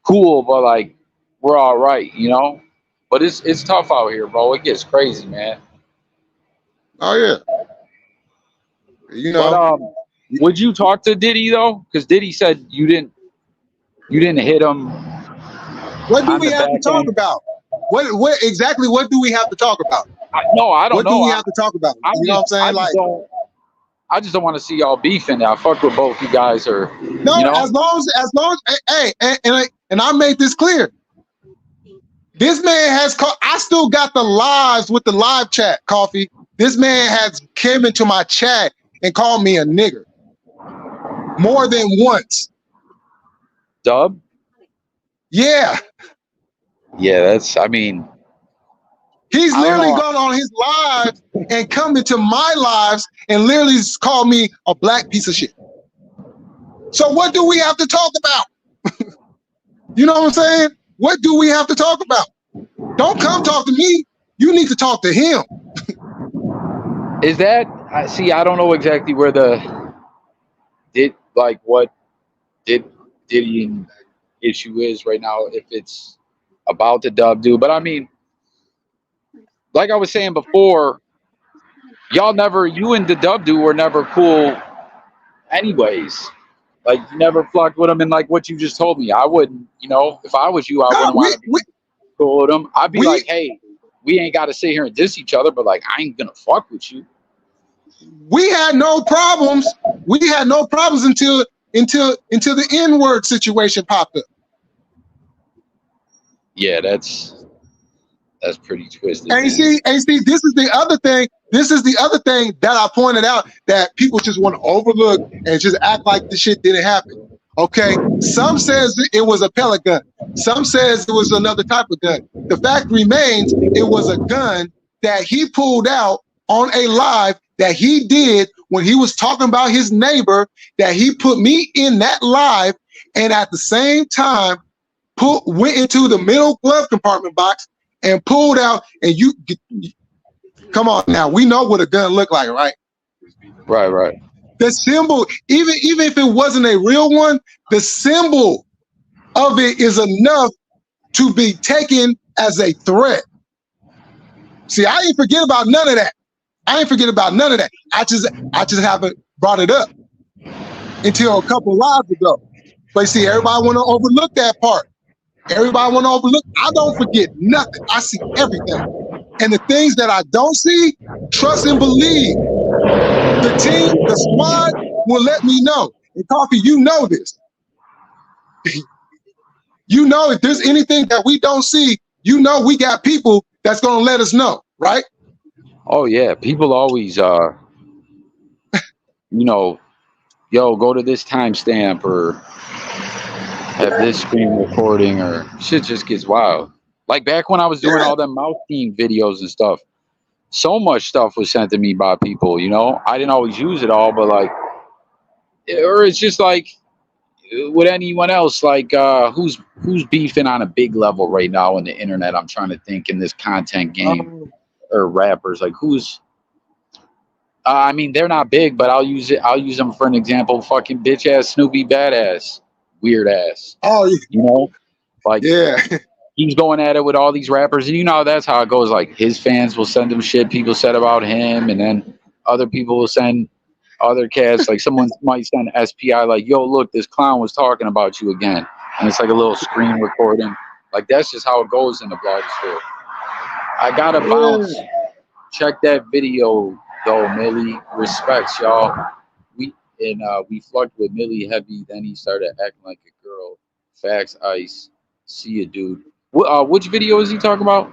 cool, but like we're all right, you know. But it's tough out here, bro. It gets crazy, man. Oh yeah. You know. would you talk to Diddy though? Because Diddy said you didn't hit him What do on we the have back to talk end. about? What exactly? What do we have to talk about? No, I don't What do know. we have to talk about? You know what I'm saying? Like, I just don't want to see y'all beefing. I fuck with both you guys, or no, you know. as long as, hey, and I made this clear. This man has called. I still got the lives with the live chat, Coffee. This man has came into my chat and called me a nigger more than once. Dub? Yeah. Yeah, that's. I mean, he's literally gone on his live and come into my lives and literally called me a black piece of shit. So what do we have to talk about? You know what I'm saying? What do we have to talk about? Don't come talk to me. You need to talk to him. Is that? I see. I don't know exactly where the what Diddy issue is right now. If it's about the dub dude, but I mean, like I was saying before, y'all never. You and the dub dude were never cool, anyways. Like you never flocked with him, and like what you just told me, I wouldn't. You know, if I was you, I wouldn't want to be cool with him. I'd be like, hey, we ain't got to sit here and diss each other, but like, I ain't gonna fuck with you. We had no problems. We had no problems until the N-word situation popped up. Yeah, that's pretty twisted. And see, this is the other thing. This is the other thing that I pointed out that people just want to overlook and just act like the shit didn't happen. Okay, some says it was a pellet gun. Some says it was another type of gun. The fact remains, it was a gun that he pulled out on a live that he did when he was talking about his neighbor, that he put me in that live, and at the same time went into the middle glove compartment box and pulled out. And you come on now, we know what a gun looked like, right? Right. The symbol, even if it wasn't a real one, the symbol of it is enough to be taken as a threat. See, I ain't forget about none of that. I just haven't brought it up until a couple lives ago. But see, everybody want to overlook that part. I don't forget nothing. I see everything. And the things that I don't see, trust and believe. The team, the squad will let me know. And Coffee, you know this. You know, if there's anything that we don't see, you know we got people that's going to let us know, right? Oh, yeah. People always, you know, yo, go to this timestamp or have this screen recording, or shit just gets wild. Like back when I was doing all them mouse team videos and stuff, so much stuff was sent to me by people, you know. I didn't always use it all, but like, or it's just like with anyone else, like who's beefing on a big level right now in the internet. I'm trying to think in this content game, or rappers, like who's I mean, they're not big, but I'll use them for an example. Fucking bitch ass Snoopy badass, weird ass. Oh, you know, like yeah. He's going at it with all these rappers, and you know that's how it goes. Like his fans will send him shit people said about him, and then other people will send other cats. Like someone might send SPI, like, "Yo, look, this clown was talking about you again," and it's like a little screen recording. Like that's just how it goes in the blog sphere. I gotta bounce. Check that video though, Millie. Respects, y'all. We fucked with Millie heavy. Then he started acting like a girl. Facts, ice. See ya, dude. Which video is he talking about?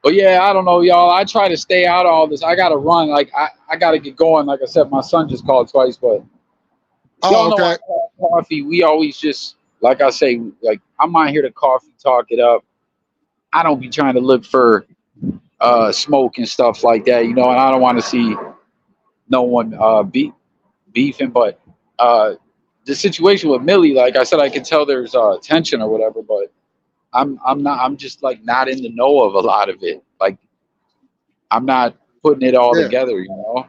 But yeah, I don't know, y'all. I try to stay out of all this. I gotta run. Like I gotta get going. Like I said, my son just called twice, but y'all know I coffee. We always just, like I say, like I'm not here to coffee talk it up. I don't be trying to look for smoke and stuff like that, you know, and I don't want to see no one beefing, but the situation with Millie, like I said, I can tell there's tension or whatever, but I'm just like not in the know of a lot of it. Like I'm not putting it all together, you know.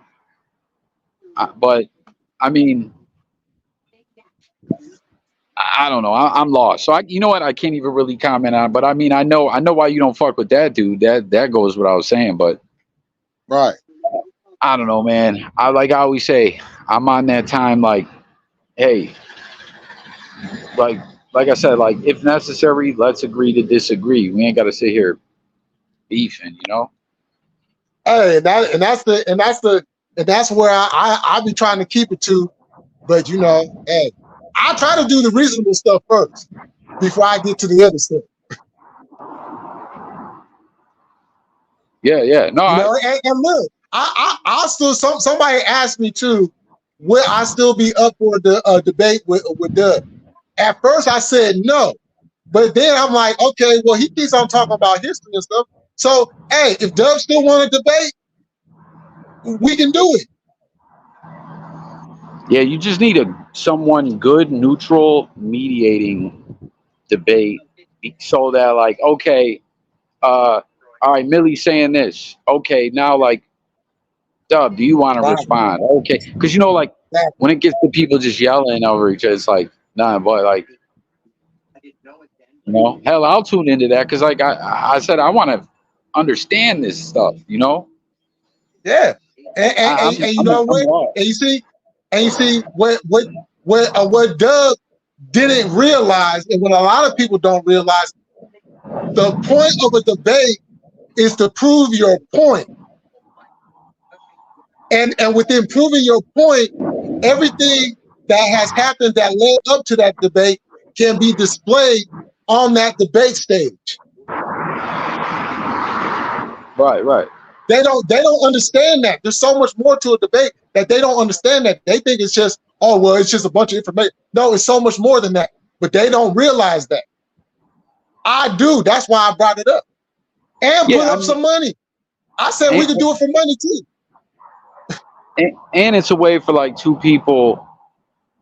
But I mean, I don't know. I'm lost. So you know what? I can't even really comment on. But I mean, I know why you don't fuck with that dude. That goes what I was saying. But Right. I don't know, man. I always say, I'm on that time. Like, hey, like like I said, like if necessary, let's agree to disagree. We ain't got to sit here beefing, you know. Hey, that's where I be trying to keep it to. But you know, hey, I try to do the reasonable stuff first before I get to the other stuff. Yeah. No, You know, and look, I still somebody asked me too, will I still be up for the debate with Doug? At first I said no, but then I'm like, okay, well he keeps on talking about history and stuff. So hey, if Doug still want to debate, we can do it. yeah. You just need someone good, neutral, mediating debate, so that like, okay, all right, Millie's saying this. Okay, now like, Dub, do you want to Right. respond? Okay, because you know, like when it gets to people just yelling over each other, it's like, nah, boy, like, you know, hell, I'll tune into that because, like I said, I want to understand this stuff, you know. Yeah, and you know I'm what? lost. And you see what Doug didn't realize, and what a lot of people don't realize, the point of a debate is to prove your point. And within proving your point, everything that has happened that led up to that debate can be displayed on that debate stage. Right. They don't understand that. There's so much more to a debate that they don't understand that. They think it's just, oh, well, it's just a bunch of information. No, it's so much more than that. But they don't realize that. I do. That's why I brought it up. And put up some money. I said we could do it for money too. And it's a way for like two people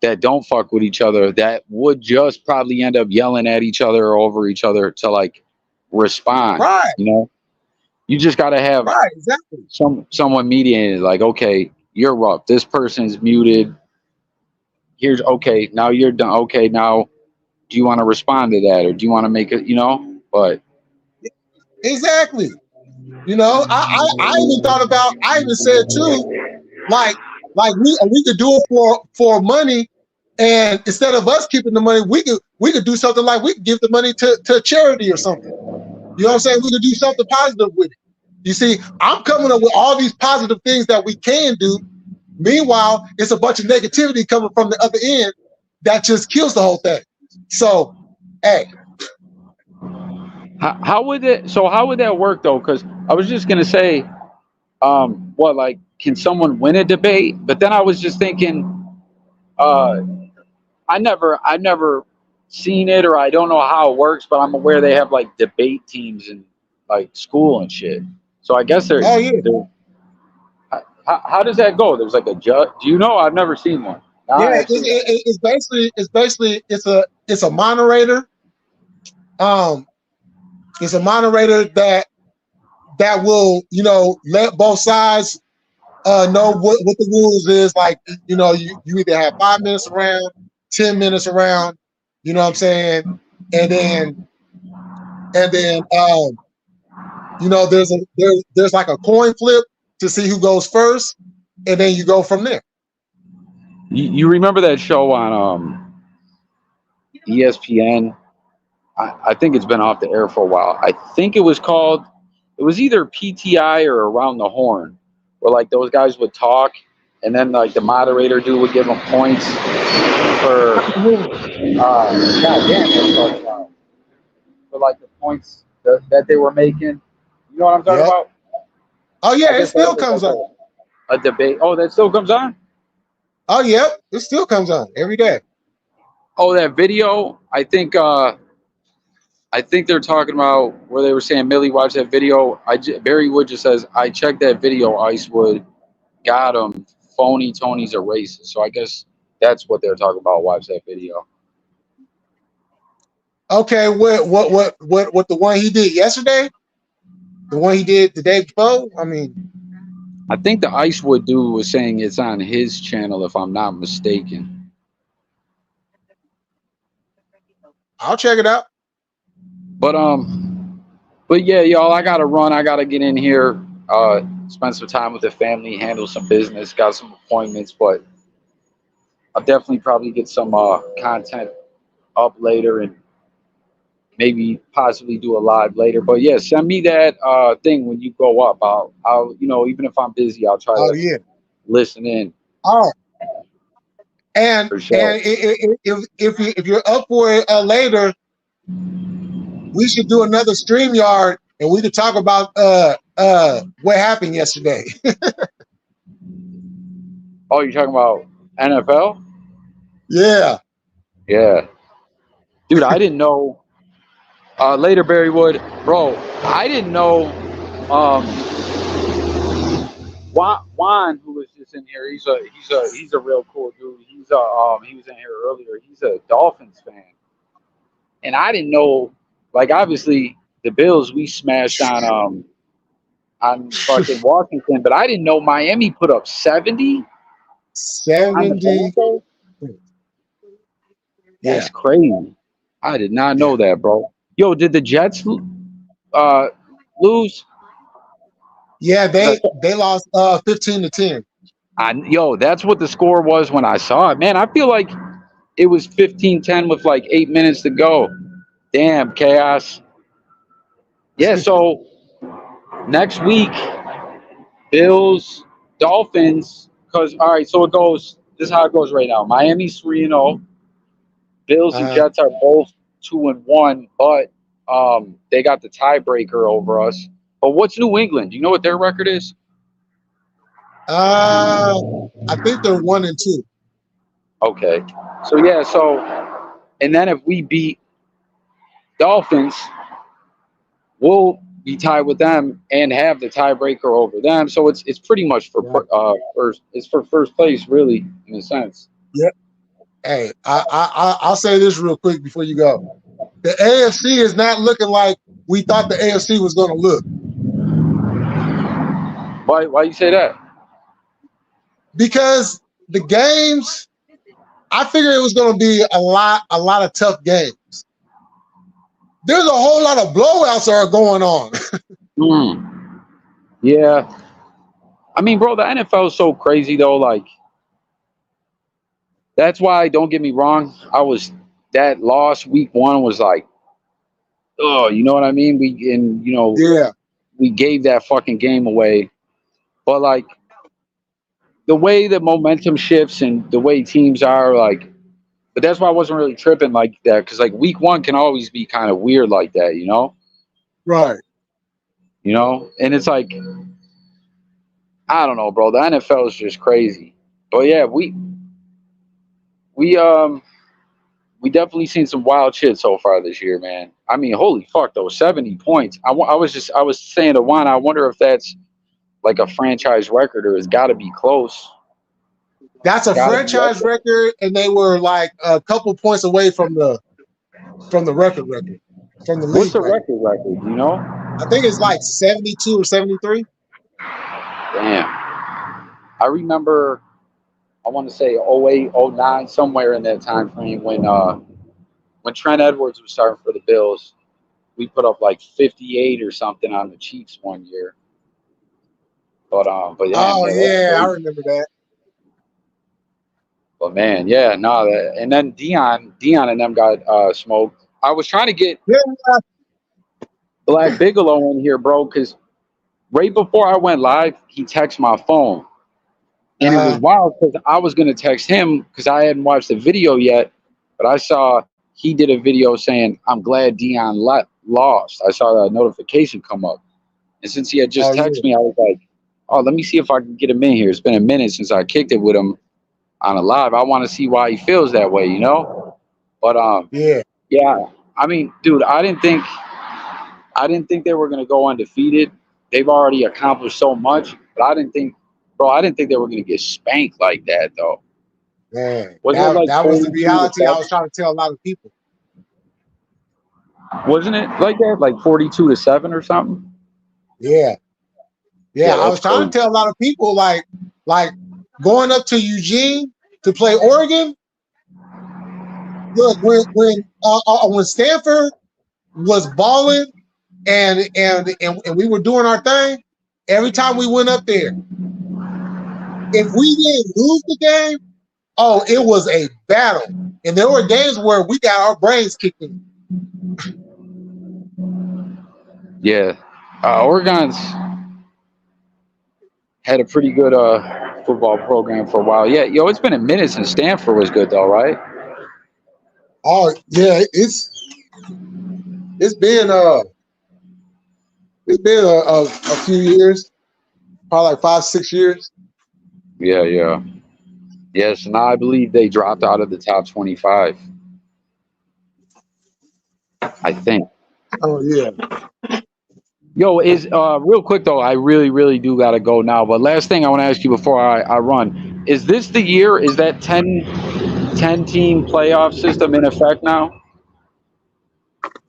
that don't fuck with each other that would just probably end up yelling at each other or over each other to like respond. Right. You know, you just got to have exactly. someone mediating, like, okay, you're rough. This person's muted. Here's okay. Now you're done. Okay, now do you want to respond to that or do you want to make it? You know, but exactly. You know, I even thought about. I even said too, like we could do it for money, and instead of us keeping the money, we could do something like we could give the money to charity or something. You know what I'm saying? We could do something positive with it. You see, I'm coming up with all these positive things that we can do. Meanwhile, it's a bunch of negativity coming from the other end that just kills the whole thing. So, hey. How would that work though? Because I was just gonna say, what, like, can someone win a debate? But then I was just thinking, I never seen it, or I don't know how it works, but I'm aware they have like debate teams in like school and shit. So I guess they're. Oh yeah. How does that go? There's like a judge. Do you know? I've never seen one. Yeah, it's basically it's a moderator. It's a moderator that will, you know, let both sides know what the rules is. Like, you know, you either have 5 minutes around, 10 minutes around, you know what I'm saying? And then you know, there's like a coin flip to see who goes first, and then you go from there. You remember that show on ESPN? I think it's been off the air for a while. I think it was either PTI or Around the Horn, where like those guys would talk, and then like the moderator dude would give them points for for like the points that they were making. You know what I'm talking about? Oh yeah, it still comes on. A debate. Oh, that still comes on? Oh yep, it still comes on every day. Oh, that video. I think they're talking about where they were saying, Millie, watch that video. Barry Wood just says, I checked that video, Icewood. Got him. Phony Tony's a racist. So I guess that's what they're talking about. Watch that video. Okay, what the one he did yesterday? The one he did the day before? I mean, I think the Icewood dude was saying it's on his channel, if I'm not mistaken. I'll check it out. But yeah, y'all, I gotta run. I gotta get in here, spend some time with the family, handle some business, got some appointments, but I'll definitely probably get some content up later and maybe possibly do a live later. But yeah, send me that thing when you go up. I'll even if I'm busy, I'll try Oh to yeah. listen in All right. And for sure. if you're up for it later, we should do another StreamYard and we could talk about what happened yesterday. Oh, you're talking about NFL? Yeah. Yeah. Dude, I didn't know later Berrywood, bro, I didn't know Juan, who was just in here, he's a real cool dude. He was in here earlier. He's a Dolphins fan. And I didn't know, like, obviously the Bills we smashed on fucking Washington, but I didn't know Miami put up 70 on the 70. Broncos. Yeah. That's crazy. I did not know that, bro. Yo, did the Jets lose? Yeah, they lost 15-10. Yo, that's what the score was when I saw it. Man, I feel like it was 15-10 with like 8 minutes to go. Damn, chaos. Yeah, so next week, Bills, Dolphins, because, all right, so it goes, this is how it goes right now. Miami's 3-0. Bills and Jets are both 2-1, but they got the tiebreaker over us. But what's New England? Do you know what their record is? I think they're 1-2. Okay. So, yeah, and then if we beat Dolphins, we'll be tied with them and have the tiebreaker over them. So it's pretty much for first place, really, in a sense. Yep. Hey, I'll say this real quick before you go. The AFC is not looking like we thought the AFC was going to look. Why you say that? Because the games, I figured it was going to be a lot of tough games. There's a whole lot of blowouts that are going on. Yeah. I mean, bro, the NFL is so crazy, though. Like, that's why, don't get me wrong, that loss week 1 was like, oh, you know what I mean? We gave that fucking game away. But, like, the way the momentum shifts and the way teams are, like, but that's why I wasn't really tripping like that, because, like, week 1 can always be kind of weird like that, you know? Right. You know? And it's like, I don't know, bro. The NFL is just crazy. But, yeah, we definitely seen some wild shit so far this year, man. I mean, holy fuck, though, 70 points. I was saying to Juan, I wonder if that's like a franchise record or it's got to be close. That's a franchise record, and they were like a couple points away from the record, from the league. What's the record? Do you know? I think it's like 72 or 73. Damn. I remember, I want to say 08, 09, somewhere in that time frame when Trent Edwards was starting for the Bills. We put up like 58 or something on the Chiefs one year. But yeah. Oh yeah, I remember that. But man, yeah, no, and then Dion and them got smoked. I was trying to get Black Bigelow in here, bro, because right before I went live, he texted my phone. And it was wild because I was going to text him because I hadn't watched the video yet, but I saw he did a video saying, I'm glad Dion lost. I saw that notification come up. And since he had just texted me, I was like, oh, let me see if I can get him in here. It's been a minute since I kicked it with him on a live. I want to see why he feels that way, you know? But yeah. I mean, dude, I didn't think they were going to go undefeated. They've already accomplished so much, but I didn't think they were going to get spanked like that, though. Man, that was the reality I was trying to tell a lot of people. Wasn't it like that? Like 42-7 or something? Yeah, I was trying to tell a lot of people, like going up to Eugene to play Oregon, look, when Stanford was balling and we were doing our thing, every time we went up there, if we didn't lose the game, oh, it was a battle. And there were games where we got our brains kicked in. Yeah. Oregon's had a pretty good football program for a while. Yeah, yo, it's been a minute since Stanford was good though, right? Oh yeah, it's been a few years, probably like 5-6 years. Yeah. Yes, and I believe they dropped out of the top 25. I think. Oh yeah. Yo, is real quick though, I really do gotta go now. But last thing I want to ask you before I run, is this the year? Is that 10 team playoff system in effect now?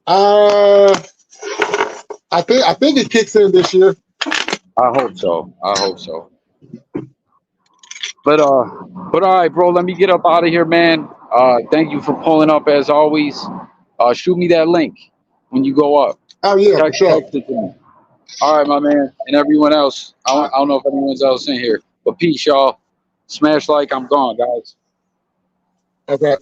I think it kicks in this year. I hope so. But all right, bro, let me get up out of here, man. Thank you for pulling up as always. Shoot me that link when you go up. Oh yeah, for sure. Text it to me. All right, my man, and everyone else. I don't know if anyone's else in here, but peace, y'all. Smash like, I'm gone, guys. Okay.